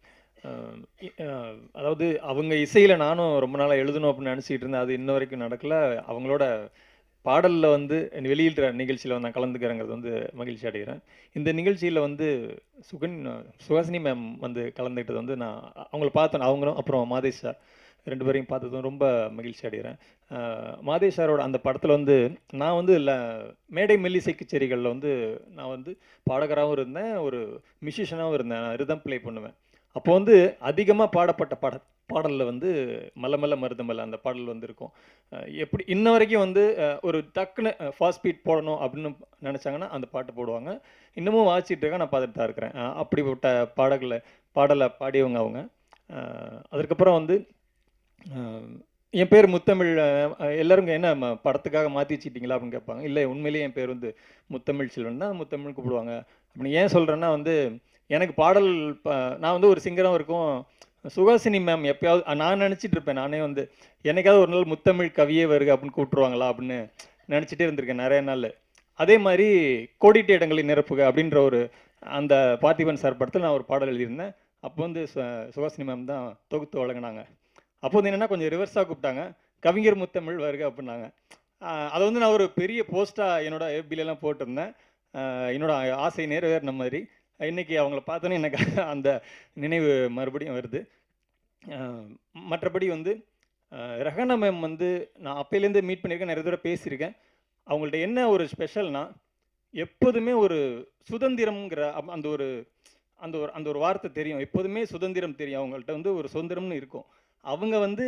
அதாவது அவங்க இசையில் நானும் ரொம்ப நாளாக எழுதணும் அப்படின்னு நினச்சிக்கிட்டு இருந்தேன். அது இன்ன வரைக்கும் நடக்கலை. அவங்களோட பாடலில் வந்து வெளியிடுற நிகழ்ச்சியில் நான் கலந்துக்கிறேங்கிறது வந்து மகிழ்ச்சி அடைகிறேன். இந்த நிகழ்ச்சியில் வந்து சுஹாசினி மேம் வந்து கலந்துக்கிட்டது வந்து நான் அவங்கள பார்த்தேன். அவங்களும் அப்புறம் மாதேஷ் சார் 2 பேரையும் பார்த்ததும் ரொம்ப மகிழ்ச்சி அடைகிறேன். மாதேஷ் சாரோட அந்த படத்தில் வந்து நான் வந்து மேடை மெல்லிசை கச்சேரிகளில் வந்து நான் வந்து பாடகராகவும் இருந்தேன், ஒரு மியூசிஷியனாகவும் இருந்தேன். நான் ரிதம் ப்ளே பண்ணுவேன். அப்போ வந்து அதிகமாக பாடப்பட்ட பாடலில் வந்து மல்ல மல்ல மருதமல்ல அந்த பாடல் வந்து இருக்கும். எப்படி இன்ன வரைக்கும் வந்து ஒரு டக்குன்னு ஃபாஸ்ட் ஸ்பீட் போடணும் அப்படின்னு நினச்சாங்கன்னா அந்த பாட்டு போடுவாங்க. இன்னமும் வாசிச்சுட்டு இருக்கேன், நான் பார்த்துட்டு தான் இருக்கிறேன். அப்படிப்பட்ட பாடலை பாடியவங்க அவங்க. அதுக்கப்புறம் வந்து என் பேர் முத்தமிழ். எல்லாரும் என்ன படத்துக்காக மாற்றி வச்சுக்கிட்டீங்களா அப்படின்னு கேட்பாங்க. இல்லை, உண்மையிலேயே என் பேர் வந்து முத்தமிழ் செல்வன் தான், முத்தமிழ் கூப்பிடுவாங்க. அப்படி ஏன் சொல்கிறேன்னா வந்து எனக்கு பாடல் நான் வந்து ஒரு சிங்கராகவும் இருக்கும். சுஹாசினி மேம் எப்பயாவது நான் நினச்சிட்டு இருப்பேன், நானே வந்து என்னைக்காவது ஒரு நாள் முத்தமிழ் கவியே வருக அப்படின்னு கூப்பிட்டுருவாங்களா அப்படின்னு நினச்சிட்டே இருந்திருக்கேன் நிறைய நாள். அதே மாதிரி கோடிட்ட இடங்களை நிரப்புக அப்படின்ற ஒரு அந்த பார்த்திபன் சார் படத்தில் நான் ஒரு பாடல் எழுதியிருந்தேன். அப்போ வந்து சுஹாசினி மேம் தான் தொகுத்து வழங்கினாங்க. அப்போ வந்து என்னென்னா கொஞ்சம் ரிவர்ஸாக கூப்பிட்டாங்க, கவிஞர் முத்தமிழ் வருக அப்படின்னாங்க. அதை வந்து நான் ஒரு பெரிய போஸ்ட்டாக என்னோட எஃபிலெலாம் போட்டிருந்தேன். என்னோட ஆசை நிறைவேறின மாதிரி. இன்றைக்கி அவங்கள பார்த்தோன்னே எனக்கு அந்த நினைவு மறுபடியும் வருது. மற்றபடி வந்து ரஹானா மேம் வந்து நான் அப்போலேருந்து மீட் பண்ணியிருக்கேன், நிறைய தடவை பேசியிருக்கேன். அவங்கள்ட்ட என்ன ஒரு ஸ்பெஷல்னால் எப்போதுமே ஒரு சுதந்திரம்ங்கிற அந்த ஒரு அந்த ஒரு அந்த ஒரு வார்த்தை தெரியும். எப்போதுமே சுதந்திரம் தெரியும் அவங்கள்ட்ட, வந்து ஒரு சுதந்திரம்னு இருக்கும். அவங்க வந்து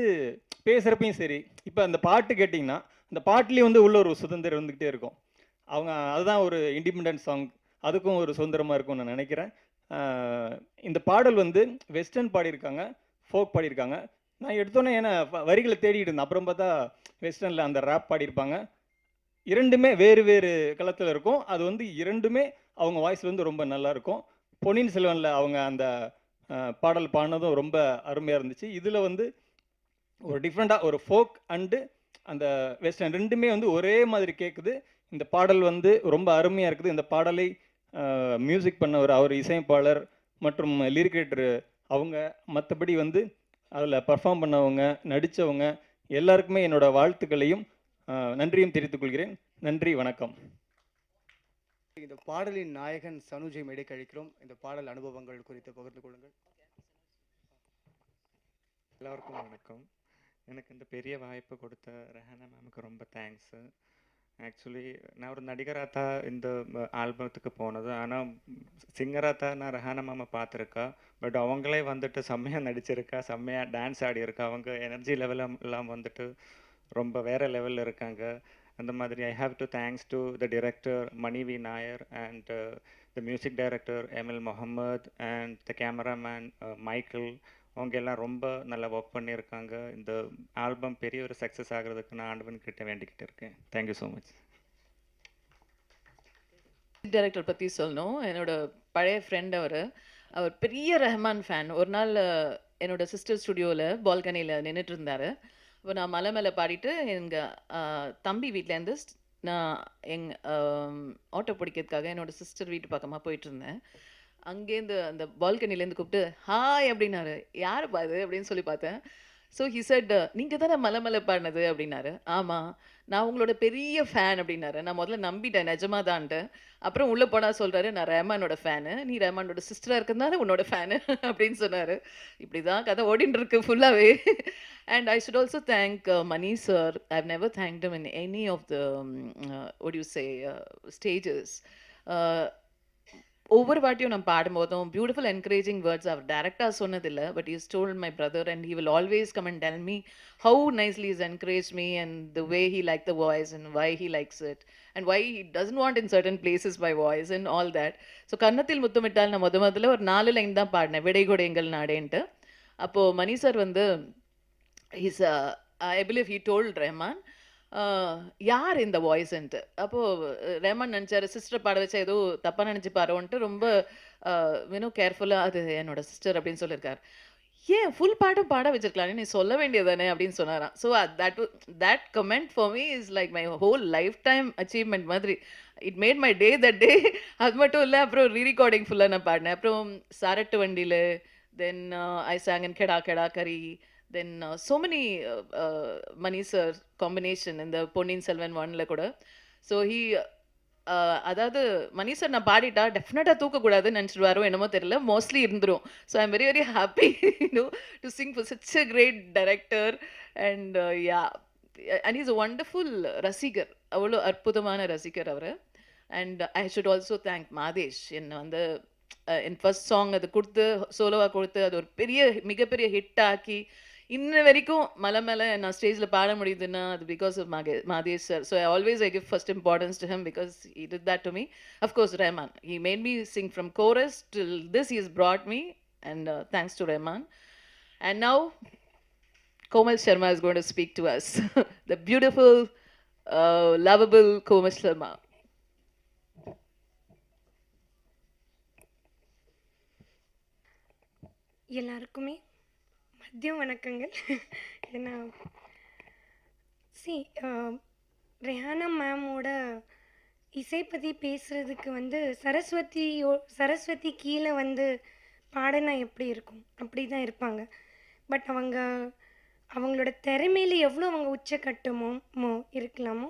பேசுகிறப்பையும் சரி, இப்போ அந்த பாட்டு கேட்டிங்கன்னா அந்த பாட்டுலேயும் வந்து உள்ள ஒரு சுதந்திரம் இருந்துக்கிட்டே இருக்கும். அவங்க அதுதான் ஒரு இண்டிபெண்டன்ட் சாங், அதுக்கும் ஒரு சுதந்திரமாக இருக்கும்னு நான் நினைக்கிறேன். இந்த பாடல் வந்து வெஸ்டர்ன் பாடியிருக்காங்க, ஃபோக் பாடியிருக்காங்க. நான் எடுத்தோன்னே ஏன்னா வரிகளை தேடிட்டு இருந்தேன், அப்புறம் பார்த்தா வெஸ்டர்னில் அந்த ரேப் பாடியிருப்பாங்க. இரண்டுமே வேறு வேறு களத்தில் இருக்கும். அது வந்து இரண்டுமே அவங்க வாய்ஸில் வந்து ரொம்ப நல்லாயிருக்கும். பொன்னியின் செல்வனில் அவங்க அந்த பாடல் பாடினதும் ரொம்ப அருமையாக இருந்துச்சு. இதில் வந்து ஒரு டிஃப்ரெண்ட்டாக ஒரு ஃபோக் அண்டு அந்த வெஸ்டர்ன் ரெண்டுமே வந்து ஒரே மாதிரி கேட்குது. இந்த பாடல் வந்து ரொம்ப அருமையாக இருக்குது. இந்த பாடலை மியூசிக் பண்ணவர் அவர் இசையமைப்பாளர் மற்றும் லிரிக்ரேட்டர் அவங்க, மற்றபடி வந்து அதில் பர்ஃபார்ம் பண்ணவங்க, நடித்தவங்க எல்லாருக்குமே என்னோடய வாழ்த்துக்களையும் நன்றியும் தெரிவித்துக் கொள்கிறேன். நன்றி, வணக்கம். இந்த பாடலின் நாயகன் சனுஜை மேடைக்கு அழைக்கிறோம். இந்த பாடல் அனுபவங்கள் குறித்து பகிர்ந்து கொள்ளுங்கள். எல்லாருக்கும் வணக்கம். எனக்கு இந்த பெரிய வாய்ப்பு கொடுத்த ரெஹானா மேமுக்கு ரொம்ப தேங்க்ஸு. ஆக்சுவலி நான் ஒரு நடிகராக தான் இந்த ஆல்பத்துக்கு போனது. ஆனால் சிங்கராக தான் நான் ரெஹானா மேமை பார்த்துருக்கா. பட் அவங்களே வந்துட்டு செம்மையாக நடிச்சிருக்கா, செம்மையாக டான்ஸ் ஆடியிருக்கா. அவங்க எனர்ஜி லெவலெல்லாம் வந்துட்டு ரொம்ப வேறு லெவலில் இருக்காங்க. அந்த மாதிரி I have to thanks to the director Manivi Nair and the music director Emil Muhammed and the cameraman Michael. அவங்க எல்லாம் ரொம்ப நல்லா ஒர்க் பண்ணியிருக்காங்க. இந்த ஆல்பம் பெரிய ஒரு சக்ஸஸ் ஆகிறதுக்கு நான் ஆண்டவன்கிட்ட வேண்டிக்கிட்டு இருக்கேன். Thank you so much. டைரக்டர் பற்றி சொல்லணும். என்னோட பழைய ஃப்ரெண்ட் அவர் பெரிய ரஹ்மான் ஃபேன். ஒரு நாள் என்னோட சிஸ்டர் ஸ்டுடியோவில் பால்கனியில் நின்றுட்டு இருந்தார். இப்போ நான் மலை மேலே பாடிட்டு எங்கள் தம்பி வீட்டிலேருந்து நான் ஆட்டோ பிடிக்கிறதுக்காக என்னோட சிஸ்டர் வீட்டு பக்கமாக போயிட்டு இருந்தேன். அங்கேருந்து அந்த பால்கனிலேருந்து கூப்பிட்டு ஹாய் அப்படின்னாரு. யார் பாது அப்படின்னு சொல்லி பார்த்தேன். ஸோ ஹி செட், நீங்கள் தானே மலை மலை பாடினது அப்படின்னாரு. ஆமாம், நான் உங்களோட பெரிய ஃபேன் அப்படின்னாரு. நான் முதல்ல நம்பிட்டேன், நிஜமாக தான்ட்டு. அப்புறம் உள்ளே போனால் சொல்கிறாரு, நான் ரஹ்மானோட ஃபேனு, நீ ரஹ்மானோட சிஸ்டராக இருக்கிறதுனால உன்னோட ஃபேனு அப்படின்னு சொன்னார். இப்படி தான் கதை ஓடின்னு இருக்கு ஃபுல்லாகவே. And I should also thank Mani sir. I have never thanked him in any of the what you say stages. ஒவ்வொரு வாட்டியும் நான் பாடும்போதும் பியூட்டிஃபுல் என்கரேஜிங் வேர்ட்ஸ் அவர் டேரக்டாக சொன்னதில்லை, but is told my brother and he will always come and tell me how nicely is encourage me and the way he like the voice and why he likes it and why he doesn't want in certain places my voice and all that. So கன்னத்தில் முத்தமிட்டால் நான் முதல்ல ஒரு 4 line தான் பாடினேன், விடை கொடு எங்கள் நாடேன்ட்டு. அப்போது மணி சார் வந்து his I believe he told Rahman யார் இந்த வாய்ஸ்ன்ட்டு. அப்போது ரஹ்மான் நினச்சாரு சிஸ்டர் பாட வச்சா ஏதோ தப்பாக நினச்சி பாருவோன்ட்டு ரொம்ப இன்னும் கேர்ஃபுல்லாக அது என்னோட சிஸ்டர் அப்படின்னு சொல்லியிருக்காரு. ஏன் ஃபுல் பாட்டும் பாட வச்சிருக்கலான்னு நீ சொல்ல வேண்டியதானே அப்படின்னு சொன்னாராம். So that comment for me is like my whole lifetime achievement மாதிரி. It made my day that day. அது மட்டும் இல்லை, அப்புறம் ரீரெக்கார்டிங் ஃபுல்லாக நான் பாடினேன். அப்புறம் சாரட்டு வண்டியில், தென் ஐ சாங் இன் கெடா கெடா கரி, then so many Mani sir combination in the Ponniyin Selvan 1ல கூட. ஸோ ஹீ அதாவது மணி சார் நான் பாடிட்டா டெஃபினட்டாக தூக்கக்கூடாதுன்னு நினச்சிடுவாரோ என்னமோ தெரியல, மோஸ்ட்லி இருந்துரும். So I am very very happy to sing for such a great director and ya and is a wonderful ரசிகர், அவ்வளோ அற்புதமான ரசிகர் அவர். And I should also thank Madhesh. என்னை வந்து என் ஃபர்ஸ்ட் சாங் அது கொடுத்து சோலோவாக கொடுத்து அது ஒரு மிகப்பெரிய ஹிட் ஆக்கி இன்ன வரைக்கும் மலை மேலே நான் ஸ்டேஜில் பாட முடியுதுன்னா அது because of Mathesh sir. So I give first importance to him because he did that to me. Of course Rahman, he made me sing from chorus till this he has brought me, and thanks to Rahman. And now Komal Sharma is going to speak to us. The beautiful lovable Komal Sharma. எல்லாருக்குமே மதியம் வணக்கங்கள். ஏன்னா ரெஹானா மேமோட இசை பற்றி பேசுகிறதுக்கு வந்து சரஸ்வதி கீழே வந்து பாடினா எப்படி இருக்கும் அப்படி தான் இருப்பாங்க. பட் அவங்களோட திறமையில எவ்வளோ அவங்க உச்சக்கட்டமோ இருக்கலாமோ,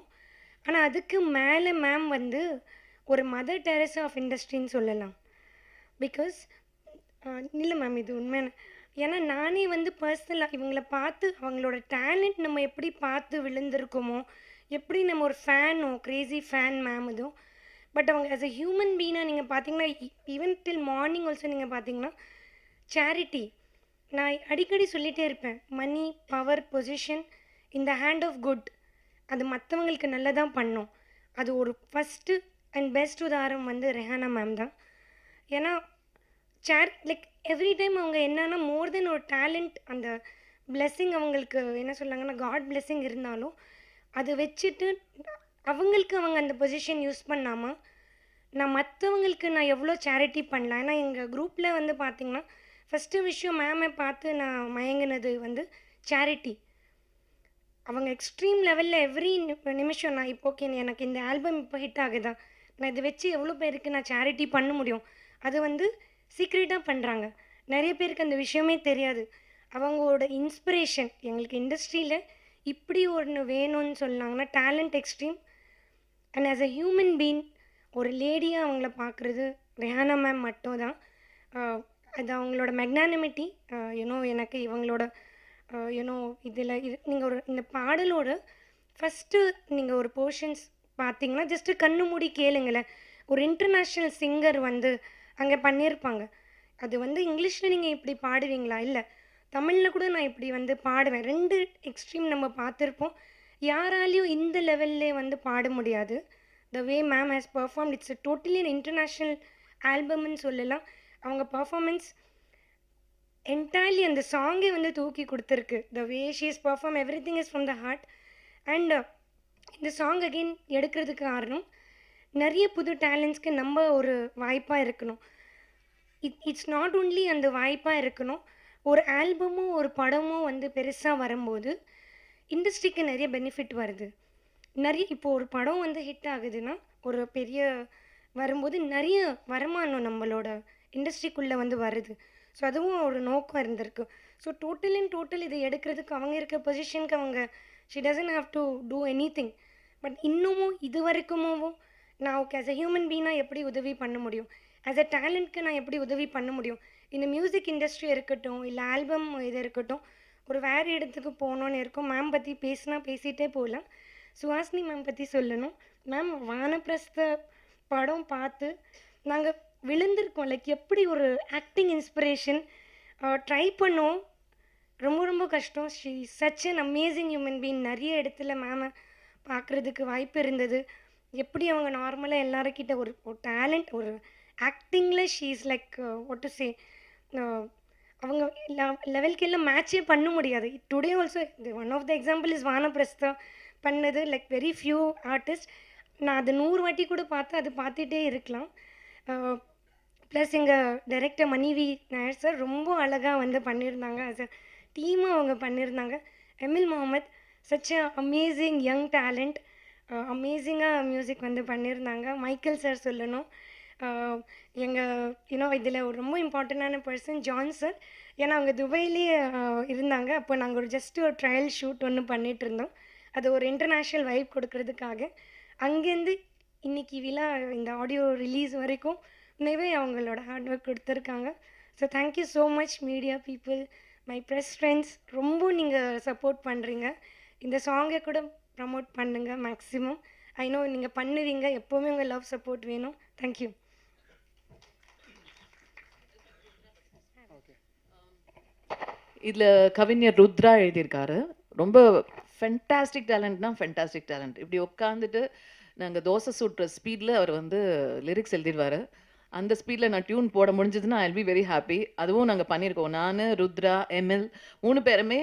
ஆனால் அதுக்கு மேலே மேம் வந்து ஒரு மதர் டெரஸா ஆஃப் இண்டஸ்ட்ரின்னு சொல்லலாம். பிகாஸ் இல்லை மேம், இது உண்மையான. ஏன்னா நானே வந்து பர்சனலாக இவங்கள பார்த்து அவங்களோட டேலண்ட் நம்ம எப்படி பார்த்து விழுந்திருக்கோமோ, எப்படி நம்ம ஒரு ஃபேனோ க்ரேசி ஃபேன் மேம் இதுவும். பட் அவங்க ஆஸ் அ ஹியூமன் பீனாக நீங்கள் பார்த்தீங்கன்னா ஈவன் டில் மார்னிங் ஆல்சோ நீங்கள் பார்த்தீங்கன்னா சேரிட்டி, நான் அடிக்கடி சொல்லிகிட்டே இருப்பேன், மணி பவர் பொசிஷன் இந்த ஹேண்ட் ஆஃப் குட், அது மற்றவங்களுக்கு நல்லதாக பண்ணும். அது ஒரு ஃபஸ்ட்டு அண்ட் பெஸ்ட் உதாரணம் வந்து ரெஹானா மேம் தான். ஏன்னா லைக் எவ்ரி டைம் அவங்க என்னன்னா மோர் தென் ஒரு டேலண்ட், அந்த பிளெஸ்ஸிங் அவங்களுக்கு என்ன சொல்லாங்கன்னா காட் பிளெஸ்ஸிங் இருந்தாலும் அதை வச்சுட்டு அவங்களுக்கு அவங்க அந்த பொசிஷன் யூஸ் பண்ணாமல் நான் மற்றவங்களுக்கு நான் எவ்வளோ சேரிட்டி பண்ணலாம். ஏன்னா எங்கள் குரூப்பில் வந்து பார்த்திங்கன்னா ஃபஸ்ட்டு விஷயம் மேமை பார்த்து நான் மயங்கினது வந்து சேரிட்டி. அவங்க எக்ஸ்ட்ரீம் லெவலில் எவ்ரி நிமிஷம் நான் இப்போ ஓகே எனக்கு இந்த ஆல்பம் இப்போ ஹிட் ஆகுதா, நான் இதை வச்சு எவ்வளோ பேருக்கு நான் சேரிட்டி பண்ண முடியும், அது வந்து சீக்ரெட்டாக பண்ணுறாங்க. நிறைய பேருக்கு அந்த விஷயமே தெரியாது. அவங்களோட இன்ஸ்பிரேஷன் எங்களுக்கு இண்டஸ்ட்ரியில் இப்படி ஒன்று வேணும்னு சொன்னாங்கன்னா talent extreme. And as a human been ஒரு லேடியாக அவங்கள பார்க்குறது ரெஹானா மேம் மட்டும் தான். அது அவங்களோட மெக்னானிமிட்டி எனக்கு இவங்களோட இதில் நீங்கள் இந்த பாடலோட ஃபஸ்ட்டு நீங்கள் ஒரு போர்ஷன்ஸ் பார்த்தீங்கன்னா ஜஸ்ட்டு கண்ணு மூடி கேளுங்களேன். ஒரு இன்டர்நேஷ்னல் சிங்கர் வந்து அங்கே பண்ணியிருப்பாங்க. அது வந்து இங்கிலீஷில் நீங்கள் இப்படி பாடுவீங்களா, இல்லை தமிழில் கூட நான் இப்படி வந்து பாடுவேன். 2 எக்ஸ்ட்ரீம் நம்ம பார்த்துருப்போம். யாராலையும் இந்த லெவல்லே வந்து பாட முடியாது. The way ma'am has perform, it's totally international ஆல்பம்னு சொல்லலாம். அவங்க பர்ஃபார்மன்ஸ் என்டையர்லி அந்த சாங்கே வந்து தூக்கி கொடுத்துருக்கு. The way she is perform everything is from the heart. And இந்த சாங் அகெயின் எடுக்கிறதுக்கு காரணம் நிறைய புது டேலண்ட்ஸ்க்கு நம்ம ஒரு வாய்ப்பாக இருக்கணும். இட்ஸ் நாட் ஓன்லி அந்த வாய்ப்பாக இருக்கணும், ஒரு ஆல்பமோ ஒரு படமோ வந்து பெருசாக வரும்போது இண்டஸ்ட்ரிக்கு நிறைய பெனிஃபிட் வருது. இப்போது ஒரு படம் வந்து ஹிட் ஆகுதுன்னா ஒரு பெரிய வரும்போது நிறைய வருமானம் நம்மளோட இண்டஸ்ட்ரிக்குள்ளே வந்து வருது. ஸோ அதுவும் ஒரு நோக்கம் இருந்திருக்கு. ஸோ டோட்டல் இதை எடுக்கிறதுக்கு அவங்க இருக்க பொசிஷனுக்கு அவங்க she doesn't have to do anything. But இன்னமும் இது வரைக்குமோ நான் ஓகே ஆஸ் அ ஹியூமன் பீனாக எப்படி உதவி பண்ண முடியும், ஆஸ் அ டேலண்ட்க்கு நான் எப்படி உதவி பண்ண முடியும். இந்த மியூசிக் இண்டஸ்ட்ரி இருக்கட்டும், இல்லை ஆல்பம் இது இருக்கட்டும், ஒரு வேறு இடத்துக்கு போகணுன்னு இருக்கும். மேம் பற்றி பேசிகிட்டே போகலாம். சுஹாசினி மேம் பற்றி சொல்லணும். மேம் வானப்பிரஸ்த படம் பார்த்து நாங்கள் விழுந்திருக்கோம். லைக் எப்படி ஒரு ஆக்டிங் இன்ஸ்பிரேஷன் ட்ரை பண்ணோம், ரொம்ப ரொம்ப கஷ்டம். She such an amazing human been. நிறைய இடத்துல மேமை பார்க்குறதுக்கு வாய்ப்பு இருந்தது. எப்படி அவங்க நார்மலாக எல்லாருக்கிட்ட ஒரு டேலண்ட், ஒரு ஆக்டிங்கில் she is like what to say, அவங்க லெவலுக்கு எல்லாம் மேட்சே பண்ண முடியாது. Today also one of the example is Vanaprastha பண்ணது. லைக் வெரி ஃபியூ ஆர்டிஸ்ட் நான் அது 100 வாட்டி கூட பார்த்துட்டே இருக்கலாம். ப்ளஸ் எங்கள் டைரக்டர் மணிவி நாயர் சார் ரொம்ப அழகாக வந்து பண்ணியிருந்தாங்க. ஆஸ் அ டீமாக அவங்க பண்ணியிருந்தாங்க. Emil Muhammed such a amazing young talent, அமேசிங்காக மியூசிக் வந்து பண்ணியிருந்தாங்க. மைக்கேல் சார் சொல்லணும். எங்கள் இதில் ஒரு ரொம்ப இம்பார்ட்டண்டான பர்சன் ஜான் சார். ஏன்னா அவங்க துபாயிலே இருந்தாங்க. அப்போ நாங்கள் ஒரு ட்ரையல் ஷூட் ஒன்று பண்ணிகிட்டு இருந்தோம். அது ஒரு இன்டர்நேஷ்னல் வைப் கொடுக்கறதுக்காக. அங்கேருந்து இன்றைக்கி விழா இந்த ஆடியோ ரிலீஸ் வரைக்கும் உண்மையே அவங்களோட ஹார்ட் ஒர்க் கொடுத்துருக்காங்க. So thank you so much media people, my press friends. ரொம்ப நீங்கள் சப்போர்ட் பண்ணுறீங்க. இந்த சாங்கை கூட ப்ரமோட் பண்ணுங்கள் மேக்ஸிமம். ஐ நோ நீங்கள் பண்ணுவீங்க. எப்போவுமே உங்கள் லவ் சப்போர்ட் வேணும். தேங்க்யூ. இதில் கவிஞர் ருத்ரா எழுதியிருக்காரு. ரொம்ப ஃபென்டாஸ்டிக் டேலண்ட்னா ஃபென்டாஸ்டிக் டேலண்ட். இப்படி உட்காந்துட்டு நாங்கள் தோசை சுட்டுற ஸ்பீடில் அவர் வந்து லிரிக்ஸ் எழுதிடுவார். அந்த ஸ்பீடில் நான் டியூன் போட முடிஞ்சதுன்னா I will be very happy. அதுவும் நாங்கள் பண்ணியிருக்கோம். நான், ருத்ரா, எம்எல் 3 பேருமே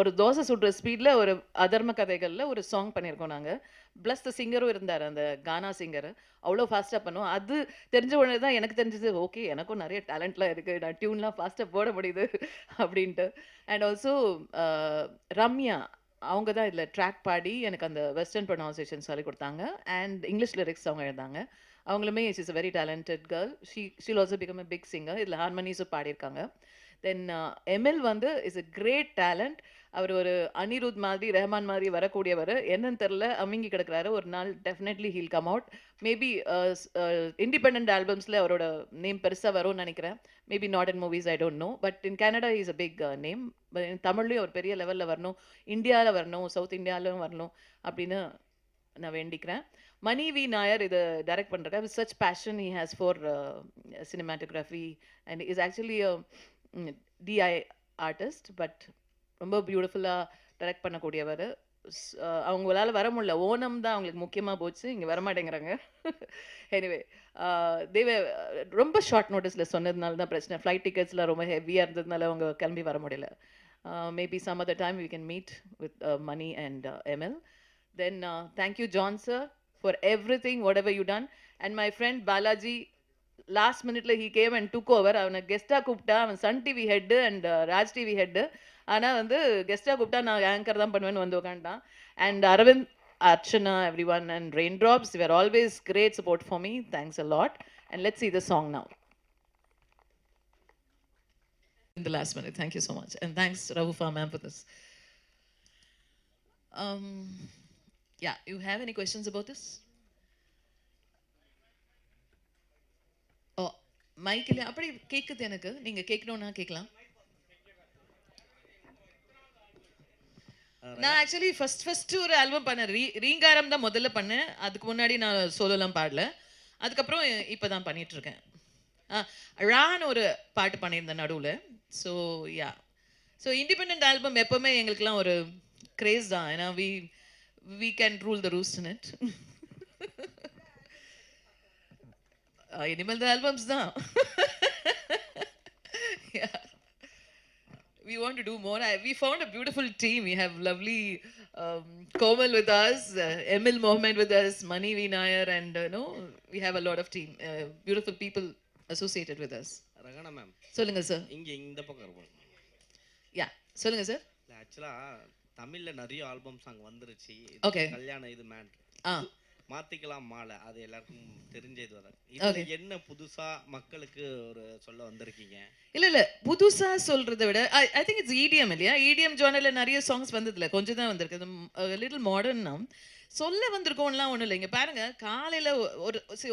ஒரு தோசை சுடுற ஸ்பீடில் ஒரு அதர்ம கதைகளில் ஒரு சாங் பண்ணியிருக்கோம் நாங்கள். ப்ளஸ் த சிங்கரும் இருந்தார், அந்த கானா சிங்கர். அவ்வளோ ஃபாஸ்ட்டாக பண்ணுவோம். அது தெரிஞ்ச உடனே தான் எனக்கு தெரிஞ்சது, ஓகே எனக்கும் நிறைய டேலண்ட்லாம் இருக்குது, நான் டியூன்லாம் ஃபாஸ்ட்டாக போட முடியுது அப்படின்ட்டு. அண்ட் ஆல்சோ ரம்யா, அவங்க தான் இதில் ட்ராக் பாடி எனக்கு அந்த வெஸ்டர்ன் ப்ரொனவுன்சியேஷன் சொல்லி கொடுத்தாங்க. அண்ட் இங்கிலீஷ் லிரிக்ஸ் அவங்க எழுதாங்க. அவங்களுமே is a very talented girl. She'll also become a big singer. இதில் ஹார்மனிஸும் பாடியிருக்காங்க. தென் எம்எல் வந்து இஸ் அ கிரேட் டேலண்ட். அவர் ஒரு அனிருத் மாதிரி, ரெஹமான் மாதிரி வரக்கூடியவர். என்னன்னு தெரில, அமிங்கி கிடக்கிறாரு. ஒரு நாள் definitely he'll come out. Maybe independent ஆல்பம்ஸில் அவரோட நேம் பெருசாக வரும்னு நினைக்கிறேன். Maybe not in movies, I don't know. But in Canada is a big name. தமிழ்லேயும் ஒரு பெரிய லெவலில் வரணும், இந்தியாவில் வரணும், சவுத் இந்தியாவிலும் வரணும் அப்படின்னு நான் வேண்டிக்கிறேன். மணி வி நாயர் இதை டைரக்ட் பண்ணுறாரு. With such passion he has for cinematography and is actually DI artist. But ரொம்ப பியூட்டிஃபுல்லாக டைரக்ட் பண்ணக்கூடியவர். அவங்களால வர முடியல, ஓணம் தான் அவங்களுக்கு முக்கியமாக போச்சு, இங்கே வரமாட்டேங்கிறாங்க. எனிவே தேவ ரொம்ப ஷார்ட் நோட்டீஸில் சொன்னதுனால தான் பிரச்சனை. ஃப்ளைட் டிக்கெட்ஸ்லாம் ரொம்ப ஹெவியாக இருந்ததுனால அவங்க கிளம்பி வர முடியல. Maybe some other time we can meet with Mani and ML. Then thank you John sir for everything whatever you done. And my friend Balaji, last minute he came and took over. அவனை கெஸ்ட்டாக கூப்பிட்டா, அவன் Sun TV head and Raj TV head. ஆனால் வந்து கெஸ்ட்டாக கூப்பிட்டா நான் anchor தான் பண்ணுவேன்னு வந்து உட்காந்துட்டான். And Aravind, Archana, everyone, and Raindrops, you were always great support for me. Thanks a lot. And let's see the song now. In the last minute, thank you so much. And thanks Rahufa ma'am for this. Yeah, you have any questions about this? Oh, mic இல்ல, அப்படி கேக்குது எனக்கு. நீங்க கேட்கணும்னா கேட்கலாம். நான் actually first ஒரு album பண்ணேன், ரீங்காரம் தான் முதல்ல பண்ணேன். அதுக்கு முன்னாடி நான் சோலோலாம் பாடல. அதுக்கப்புறம் இப்போ தான் பண்ணிட்டு இருக்கேன். ரான்னு ஒரு பாட்டு பண்ணியிருந்தேன் நடுவில். So yeah, so independent album எப்போவுமே எங்களுக்குலாம் ஒரு கிரேஸ் தான். ஏன்னா we can rule the roost in it. Iனிமேல் the albums தான். Yeah. We want to do more. We found a beautiful team. We have lovely Komal with us, Emil Mohammed with us, Mani V. Nair, and we have a lot of team, beautiful people associated with us. Rachana ma'am, சொல்லுங்க sir. இங்கே இந்த பக்கம் இருக்கும். யா, சொல்லுங்க sir. ஆக்சுவலாக தமிழில் நிறைய album song வந்துருச்சு. ஓகே, கல்யாணம் இது மேட்ரு மாற்றிக்கலாம் மாலை, அது எல்லாருக்கும் தெரிஞ்சது வர. இது என்ன புதுசாக மக்களுக்கு ஒரு சொல்ல வந்திருக்கீங்க? இல்லை புதுசாக சொல்கிறத விட ஐ திங்க் இட்ஸ் EDM இல்லையா? EDM ஜானரில் நிறைய சாங்ஸ் வந்ததில்ல, கொஞ்சம் தான் வந்திருக்கு. லிட்டில் மாடர்ன்னா சொல்ல வந்திருக்கோம்லாம் ஒன்றும் இல்லை. இங்கே பாருங்கள், காலையில்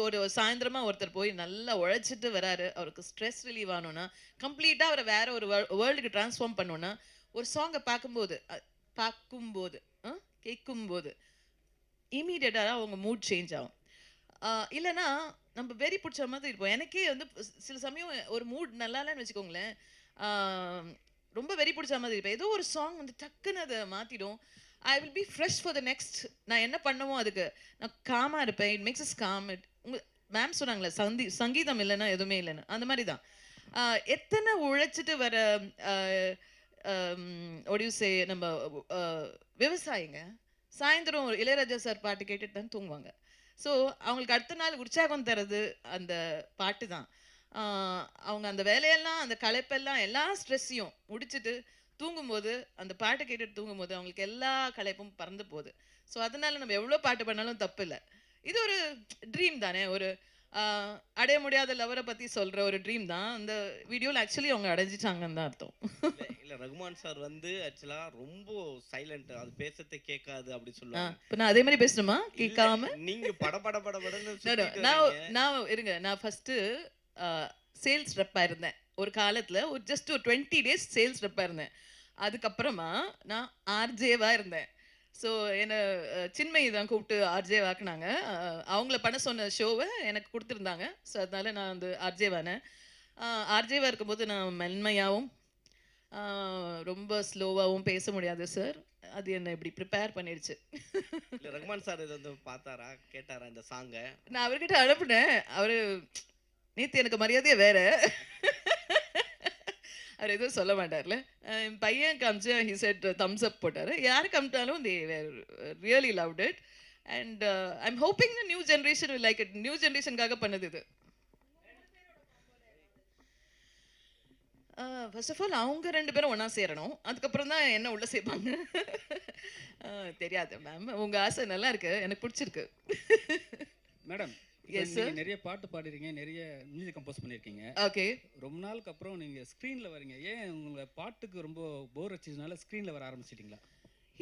ஒரு சாயந்தரமாக ஒருத்தர் போய் நல்லா உழைச்சிட்டு வராரு. அவருக்கு ஸ்ட்ரெஸ் ரிலீவ் ஆகணுன்னா, கம்ப்ளீட்டாக அவரை வேற ஒரு வேர்ல்டுக்கு ட்ரான்ஸ்ஃபார்ம் பண்ணணுன்னா, ஒரு சாங்கை பார்க்கும்போது கேட்கும்போது இமீடியட்டாக அவங்க மூட் சேஞ்ச் ஆகும். இல்லைன்னா நம்ம வெறி பிடிச்ச மாதிரி இருப்போம். எனக்கே வந்து சில சமயம் ஒரு மூட் நல்லா இல்லைன்னு வச்சுக்கோங்களேன், ரொம்ப வெறி பிடிச்ச மாதிரி இருப்பேன். ஏதோ ஒரு சாங் வந்து டக்குன்னு அதை மாற்றிடும். I will be fresh for the next. நான் என்ன பண்ணுமோ அதுக்கு நான் காமாக இருப்பேன். It makes is gamma. உங்கள் மேம் சொன்னாங்களே சங்கீதம் இல்லைன்னா எதுவுமே இல்லைன்னு, அந்த மாதிரி தான். எத்தனை உழைச்சிட்டு வர ஒடியூசே நம்ம விவசாயிங்க சாயந்தரம் இளையராஜா சார் பாட்டு கேட்டுட்டு தான் தூங்குவாங்க. ஸோ அவங்களுக்கு அடுத்த நாள் உற்சாகம் தர்றது அந்த பாட்டு தான். அவங்க அந்த வேலையெல்லாம், அந்த களைப்பெல்லாம், எல்லா ஸ்ட்ரெஸ்ஸையும் முடிச்சுட்டு தூங்கும்போது, அந்த பாட்டை கேட்டுட்டு தூங்கும்போது அவங்களுக்கு எல்லா களைப்பும் பறந்து போகுது. ஸோ அதனால நம்ம எவ்வளோ பாட்டு பண்ணாலும் தப்பு இல்லை. இது ஒரு ட்ரீம் தானே, ஒரு அடைய முடியாத லவரை பற்றி சொல்கிற ஒரு ட்ரீம் தான். அந்த வீடியோவில் ஆக்சுவலி அவங்க அடைஞ்சிட்டாங்கன்னு தான் அர்த்தம். இல்லை, ரகுமான் சார் வந்து ஆக்சுவலாக ரொம்ப சைலண்ட், அது பேசத்தை கேட்காது அப்படி சொல்லுவாங்க. இப்போ நான் அதே மாதிரி பேசணுமா? கேட்காம நீங்கள் படபடன்னு நான் இருங்க. நான் ஃபஸ்ட்டு சேல்ஸ் ரெப்பாக இருந்தேன் ஒரு காலத்தில். ஜஸ்ட் ஒரு 20 days சேல்ஸ் ரெப்பாக இருந்தேன். அதுக்கப்புறமா நான் ஆர்ஜேவாக இருந்தேன். ஸோ என்னை சின்மயி தான் கூப்பிட்டு ஆர்ஜே வாக்குனாங்க. அவங்கள பண்ண சொன்ன ஷோவை எனக்கு கொடுத்துருந்தாங்க. ஸோ அதனால நான் வந்து ஆர்ஜேவானேன். ஆர்ஜேவாக இருக்கும்போது நான் மென்மையாகவும் ரொம்ப ஸ்லோவாகவும் பேச முடியாது சார். அது என்ன இப்படி ப்ரிப்பேர் பண்ணிடுச்சு. இல்ல ரஹ்மான் சார் இதை வந்து பார்த்தாரா, கேட்டாரா இந்த சாங்கை? நான் அவர்கிட்ட அனுப்புனேன். அவரு நேத்து எனக்கு மரியாதையே வேற. அவர் எதுவும் சொல்ல மாட்டார்ல. என் பையன் காமிச்சு ஹி செட் தம்ஸ் அப் போட்டாரு. யாரு காமிட்டாலும் they were really loved it. And I am hoping the new generation will like it. New ஜென்ரேஷனுக்காக பண்ணது இது. ஃபர்ஸ்ட் ஆஃப் ஆல் அவங்க 2 பேரும் ஒன்றா சேரணும். அதுக்கப்புறம் தான் என்ன உள்ள சேர்ப்பாங்க. தெரியாது மேம். உங்கள் ஆசை நல்லா இருக்கு, எனக்கு பிடிச்சிருக்கு. Madam, Yes, sir. நீங்க நிறைய பாட்டு பாடுறீங்க, நிறைய மியூசிக் கம்போஸ் பண்ணியிருக்கீங்க. ஓகே. ரொம்ப நாளுக்கு அப்புறம் நீங்க ஸ்க்ரீன்ல வரீங்க. ஏன் உங்க பாட்டுக்கு ரொம்ப போர் அடிச்சதுனால ஸ்க்ரீன்ல வர ஆரம்பிச்சிட்டீங்களா?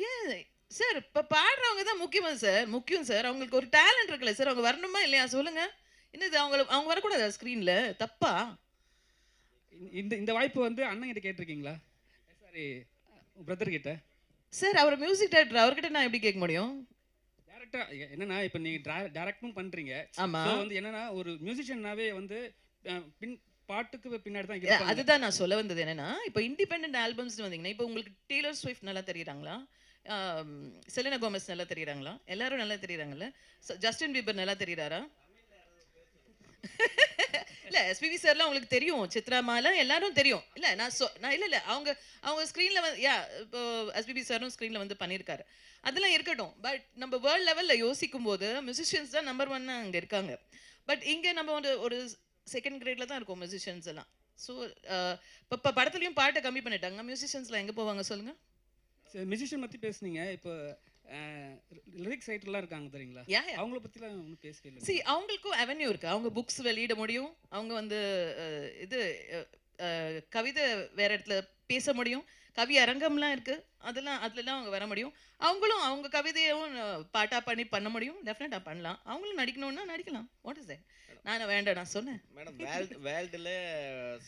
ஏன் சார் இப்போ பாடுறவங்க தான் முக்கியமா சார்? முக்கியம் சார். அவங்களுக்கு ஒரு டேலண்ட் இருக்குல்ல சார், அவங்க வரணுமா இல்லையா சொல்லுங்க. என்னது அவங்க வரக்கூடாதா ஸ்க்ரீனில்? தப்பா? இந்த இந்த வாய்ப்பு வந்து அண்ணன் கிட்ட கேட்டிருக்கீங்களா? சாரி, பிரதர் கிட்ட. சார் அவர் மியூசிக் டைரக்டர், அவர்கிட்ட நான் எப்படி கேட்க முடியும்? டேரக்டா என்னன்னா இப்போ நீங்க டைரக்டும் பண்றீங்க. ஆமா. So வந்து என்னன்னா ஒரு மியூசிஷியனாவே வந்து பாட்டுக்கு பின்னாடி தான் இருப்பாங்க. அதுதான் நான் சொல்ல வந்தது. என்னன்னா இப்போ இண்டிபெண்டன்ட் ஆல்பம்ஸ் வந்தீங்கன்னா, இப்போ உங்களுக்கு டெய்லர் ஸ்விஃப்ட் நல்லா தெரியுறாங்களா, செலினா கோமஸ் நல்லா தெரியுறாங்களா, எல்லாரும் நல்லா தெரியுறாங்கல்ல, ஜஸ்டின் பீபர் நல்லா தெரியுறாரா? இல்ல எஸ்பிபி சார்லாம் உங்களுக்கு தெரியும், சித்ரா மாலா எல்லாரும் தெரியும். இல்ல நான் இல்ல அவங்க ஸ்க்ரீன்ல வந்து இப்போ எஸ்பிபி சாரும் ஸ்க்ரீன்ல வந்து பண்ணியிருக்காரு. அதெல்லாம் இருக்கட்டும். பட் நம்ம வேர்ல்ட் லெவல்ல யோசிக்கும் போது மியூசிஷியன்ஸ் தான் நம்பர் 1 அங்கே இருக்காங்க. பட் இங்கே நம்ம வந்து ஒரு செகண்ட் கிரேட்ல தான் இருக்கோம் மியூசிஷியன்ஸ் எல்லாம். ஸோ இப்போ படத்துலையும் பாட்டை கம்மி பண்ணிட்டாங்க. மியூசிஷியன்ஸ்லாம் எங்கே போவாங்க சொல்லுங்க? மியூசிஷியன் பத்தி பேசுனீங்க. இப்போ லிரிக்ஸ் ரைட்டர்லாம் இருக்காங்க தெரியுங்களா? அவங்கள பத்திலாம் ஒன்றும் பேசவே இல்லை. சி அவங்களுக்கும் அவென்யூ இருக்கு. அவங்க புக்ஸ் வெளியிட முடியும். அவங்க வந்து இது கவிதை வேற இடத்துல பேச முடியும். கவி அரங்கம்லாம் இருக்கு. அதுலலாம் அவங்க வர முடியும். அவங்களும் அவங்க கவிதையும் பாட்டா பண்ண முடியும். டெஃபினட்டாக பண்ணலாம். அவங்களும் நடிக்கணும்னா நடிக்கலாம். What is that? நான் வேண்டாம் நான் சொன்னேன். மேடம், வேர்ல்டுல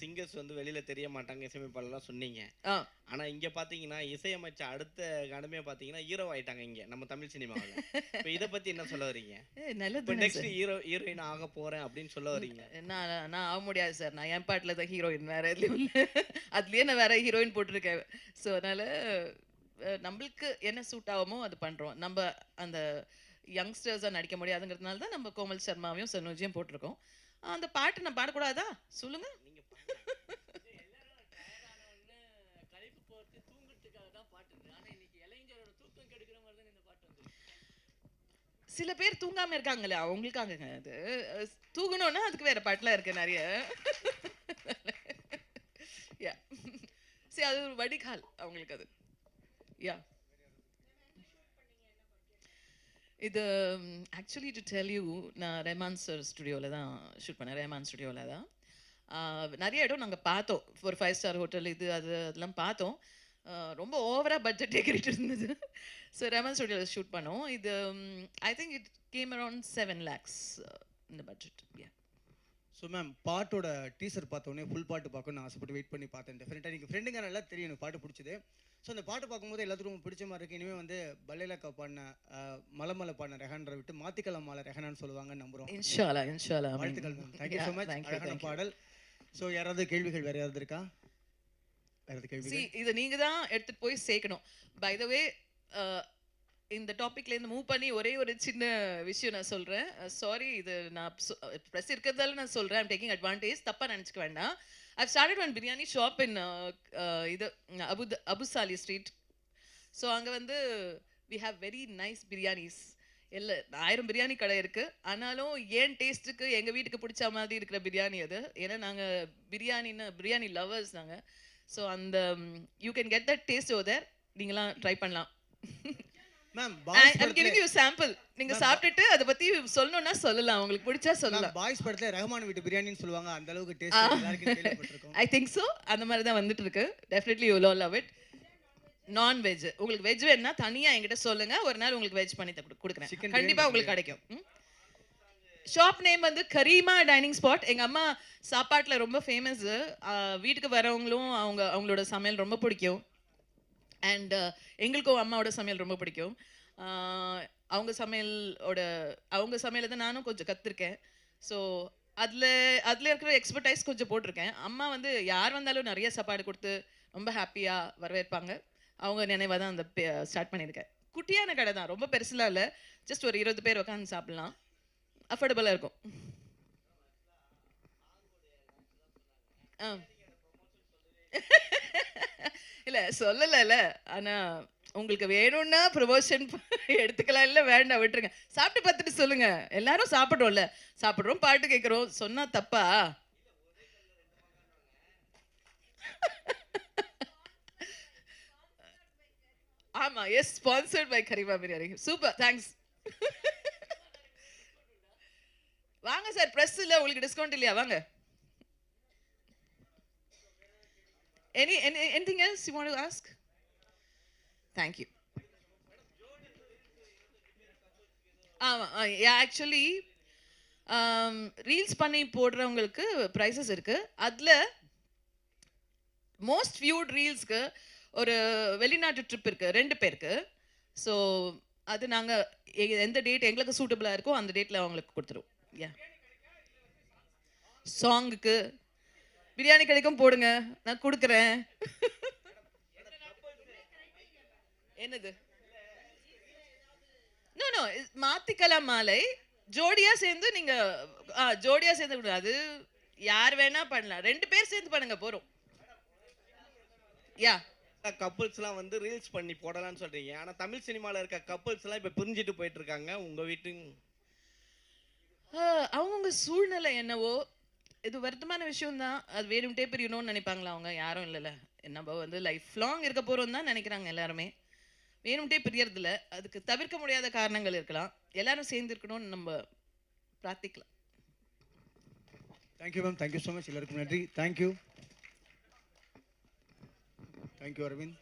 சிங்கர்ஸ் வந்து வெளியில தெரிய மாட்டாங்க, இசையமைப்பாளர்லாம் சொன்னீங்க. ஆனா இங்க பாத்தீங்கன்னா இசையமைச்ச அடுத்த கணமே பாத்தீங்கன்னா ஹீரோ ஆயிட்டாங்க இங்க நம்ம தமிழ் சினிமாவில். இப்போ இதை பத்தி என்ன சொல்ல வரீங்க? நல்லது. நெக்ஸ்ட் ஹீரோயின் ஆக போறேன் அப்படின்னு சொல்ல வரீங்க? நான் ஆக முடியாது சார். நான் என் பாட்டில் தான் ஹீரோயின், வேற எதுலையும் இல்லை. அதுலேயே நான் வேற ஹீரோயின் போட்டிருக்கேன். ஸோ அதனால நம்மளுக்கு என்ன சூட் ஆகுமோ அது பண்றோம். நம்ம அந்த யங்ஸ்டர்ஸாக நடிக்க முடியாதுங்கிறதுனால தான் நம்ம கோமல் சர்மாவையும் சனோஜியும் போட்டிருக்கோம். அந்த பாட்டு நான் பாடக்கூடாதா சொல்லுங்க? சில பேர் தூங்காம இருக்காங்களே, அவங்களுக்காக அது. தூங்கணும்னா அதுக்கு வேற பாட்டுலாம் இருக்கு நிறைய. சரி, அது ஒரு வடிகால் அவங்களுக்கு அது. யா, இது ஆக்சுவலி டு டெல் யூ, நான் ரெஹ்மான் சார் ஸ்டுடியோவில் தான் ஷூட் பண்ணேன். ரெஹ்மான் ஸ்டுடியோவில் தான் நிறைய இடம் நாங்கள் பார்த்தோம். ஒரு 5 ஸ்டார் ஹோட்டல் இது அதெல்லாம் பார்த்தோம். ரொம்ப ஓவராக பட்ஜெட் ஏறிட்டு இருந்தது. ஸோ ரெஹ்மான் ஸ்டுடியோவில் ஷூட் பண்ணோம். இது I think it came around 7 lakhs இந்த பட்ஜெட். ஸோ மேம், பாட்டோட டீசர் பார்த்தோன்னே ஃபுல் பாட்டு பார்க்கணும்னு ஆசைப்பட்டு வெயிட் பண்ணி பார்த்தேன். டெஃபினட்டாக நீங்கள் ஃப்ரெண்டுங்க நல்லா தெரியும் எனக்கு பாட்டு பிடிச்சது. ஸோ அந்த பாட்டு பார்க்கும்போது எல்லாத்துக்கும் பிடிச்ச மாதிரி இருக்குது. இனிமேல் வந்து பல்லேலக்கா பாடின மலமலை பாடின ரெஹான்ரை விட்டு மாத்திக்கலாம் மாலை ரெஹானான்னு சொல்லுவாங்கன்னு நம்புகிறோம். இன்ஷா அல்லாஹ். வாழ்த்துக்கள் மேம். Thank you so much. அழகான பாடல். ஸோ யாராவது கேள்விகள் வேறு யாராவது இருக்கா? வேறு கேள்வி? இதை நீங்கள் தான் எடுத்துகிட்டு போய் சேர்க்கணும். பை த வே, இந்த டாபிக்லேருந்து மூவ் பண்ணி ஒரே ஒரு சின்ன விஷயம் நான் சொல்கிறேன். சாரி, இது நான் ப்ரெஸ் இருக்கிறதால நான் சொல்கிறேன். I'm taking advantage. தப்பாக நினச்சிக்க வேண்டாம். I've started one biryani shop in இது அபு சாலி ஸ்ட்ரீட். ஸோ அங்கே வந்து we have very nice biryanis. 1000 biryani கடை இருக்குது. ஆனாலும் ஏன் டேஸ்ட்டுக்கு எங்கள் வீட்டுக்கு பிடிச்ச மாதிரி இருக்கிற பிரியாணி அது. ஏன்னா நாங்கள் பிரியாணி லவர்ஸ் நாங்கள். ஸோ அந்த you can get that taste over there. நீங்களாம் ட்ரை பண்ணலாம். Ma'am, I'm giving you sample. நீங்க சாப்பிட்டுட்டு அத பத்தி சொல்லணும்னா சொல்லலாம். உங்களுக்கு பிடிச்சா சொல்லலாம். பாய்ஸ் படத்துல ரஹ்மான் வீட்டு பிரியாணின்னு சொல்லுவாங்க. அந்த அளவுக்கு டேஸ்ட் எல்லாருக்கும் கேள்விப்பட்டிருக்கோம். I think so. அந்த மாதிரி தான் வந்துட்டு இருக்கு. Definitely you will love it. Non veg. உங்களுக்கு வெஜ் வேணும்னா தனியா என்கிட்ட சொல்லுங்க. ஒரு நாள் உங்களுக்கு வெஜ் பண்ணி கொடுக்குறேன். கண்டிப்பா உங்களுக்கு கிடைக்கும். ஷாப் நேம் வந்து கரீமா டைனிங் ஸ்பாட். எங்க அம்மா சாப்பாட்டுல ரொம்ப ஃபேமஸ். வீட்டுக்கு வரவங்களும் அவங்களோட சமையல் ரொம்ப பிடிக்கும். அண்ட் எங்களுக்கும் அம்மாவோட சமையல் ரொம்ப பிடிக்கும். அவங்க சமையலை தான் நானும் கொஞ்சம் கற்றுருக்கேன். ஸோ அதில் இருக்கிற எக்ஸ்பர்டைஸ் கொஞ்சம் போட்டிருக்கேன். அம்மா வந்து யார் வந்தாலும் நிறைய சாப்பாடு கொடுத்து ரொம்ப ஹாப்பியாக வரவேற்பாங்க. அவங்க நினைவாக தான் அந்த ஸ்டார்ட் பண்ணியிருக்கேன். குட்டியான கடை தான், ரொம்ப பெருசுலாம் இல்லை. ஜஸ்ட் ஒரு 20 பேர் உட்காந்து சாப்பிட்லாம், அஃபோர்டபுளாக இருக்கும். இல்லை சொல்லலைல்ல, ஆனால் உங்களுக்கு வேணும்னா ப்ரொமோஷன் எடுத்துக்கலாம், இல்லை வேண்டாம் விட்டுருங்க. சாப்பிட்டு பார்த்துட்டு சொல்லுங்க. எல்லாரும் சாப்பிட்றோம்ல, சாப்பிட்றோம், பாட்டு கேட்குறோம், சொன்னா தப்பா? ஆமா, yes, sponsored by Karima biryani. Super, thanks. வாங்க சார், பிரஸ் இல்லை, உங்களுக்கு டிஸ்கவுண்ட் இல்லையா? வாங்க. Anything else you want to ask? Thank you. Actually reels பண்ணி போடுறவங்களுக்கு ப்ரைஸஸ் இருக்கு. அதில் மோஸ்ட் வியூட் ரீல்ஸ்க்கு ஒரு வெளிநாட்டு ட்ரிப் இருக்கு 2 பேருக்கு. ஸோ அது நாங்கள் எந்த டேட் எங்களுக்கு சூட்டபிளாக இருக்கோ அந்த டேட்டில் அவங்களுக்கு கொடுத்துருவோம். சாங்குக்கு பிரியாணி கிடைக்கும், போடுங்க, நான் கொடுக்குறேன். என்னது? நோ மாத்திக்கலாம் மாலை. ஜோடியா சேர்ந்து நீங்க ஜோடியா சேர்ந்து அது யார் வேணா பண்ணலாம். 2 பேர் சேர்ந்து பண்ணுங்க, போறோம். யா கப்புள்ஸ்லாம் வந்து ரீல்ஸ் பண்ணி போடலாம்னு சொல்றீங்க. ஆனா தமிழ் சினிமாவில் இருக்க கப்புள்ஸ்லாம் இப்போ பிரிஞ்சுட்டு போயிட்டு இருக்காங்க. உங்க வீட்டு அவங்கவுங்க சூழ்நிலை என்னவோ, இது வருத்தமான விஷயம் தான். அது வேணும்ட்டே பிரியணும்னு நினைப்பாங்களா? அவங்க யாரும் இல்லைல்ல, நம்ம வந்து லைஃப் லாங் இருக்க போகிறோம் தான் நினைக்கிறாங்க எல்லாருமே. வேணும்ட்டே பிரியறதில்ல. அதுக்கு தவிர்க்க முடியாத காரணங்கள் இருக்கலாம். எல்லாரும் சேர்ந்து இருக்கணும்னு நம்ம பிரார்த்திக்கலாம். Thank you ma'am, thank you so much. எல்லாருக்கும் நன்றி. தேங்க்யூ அரவிந்த்.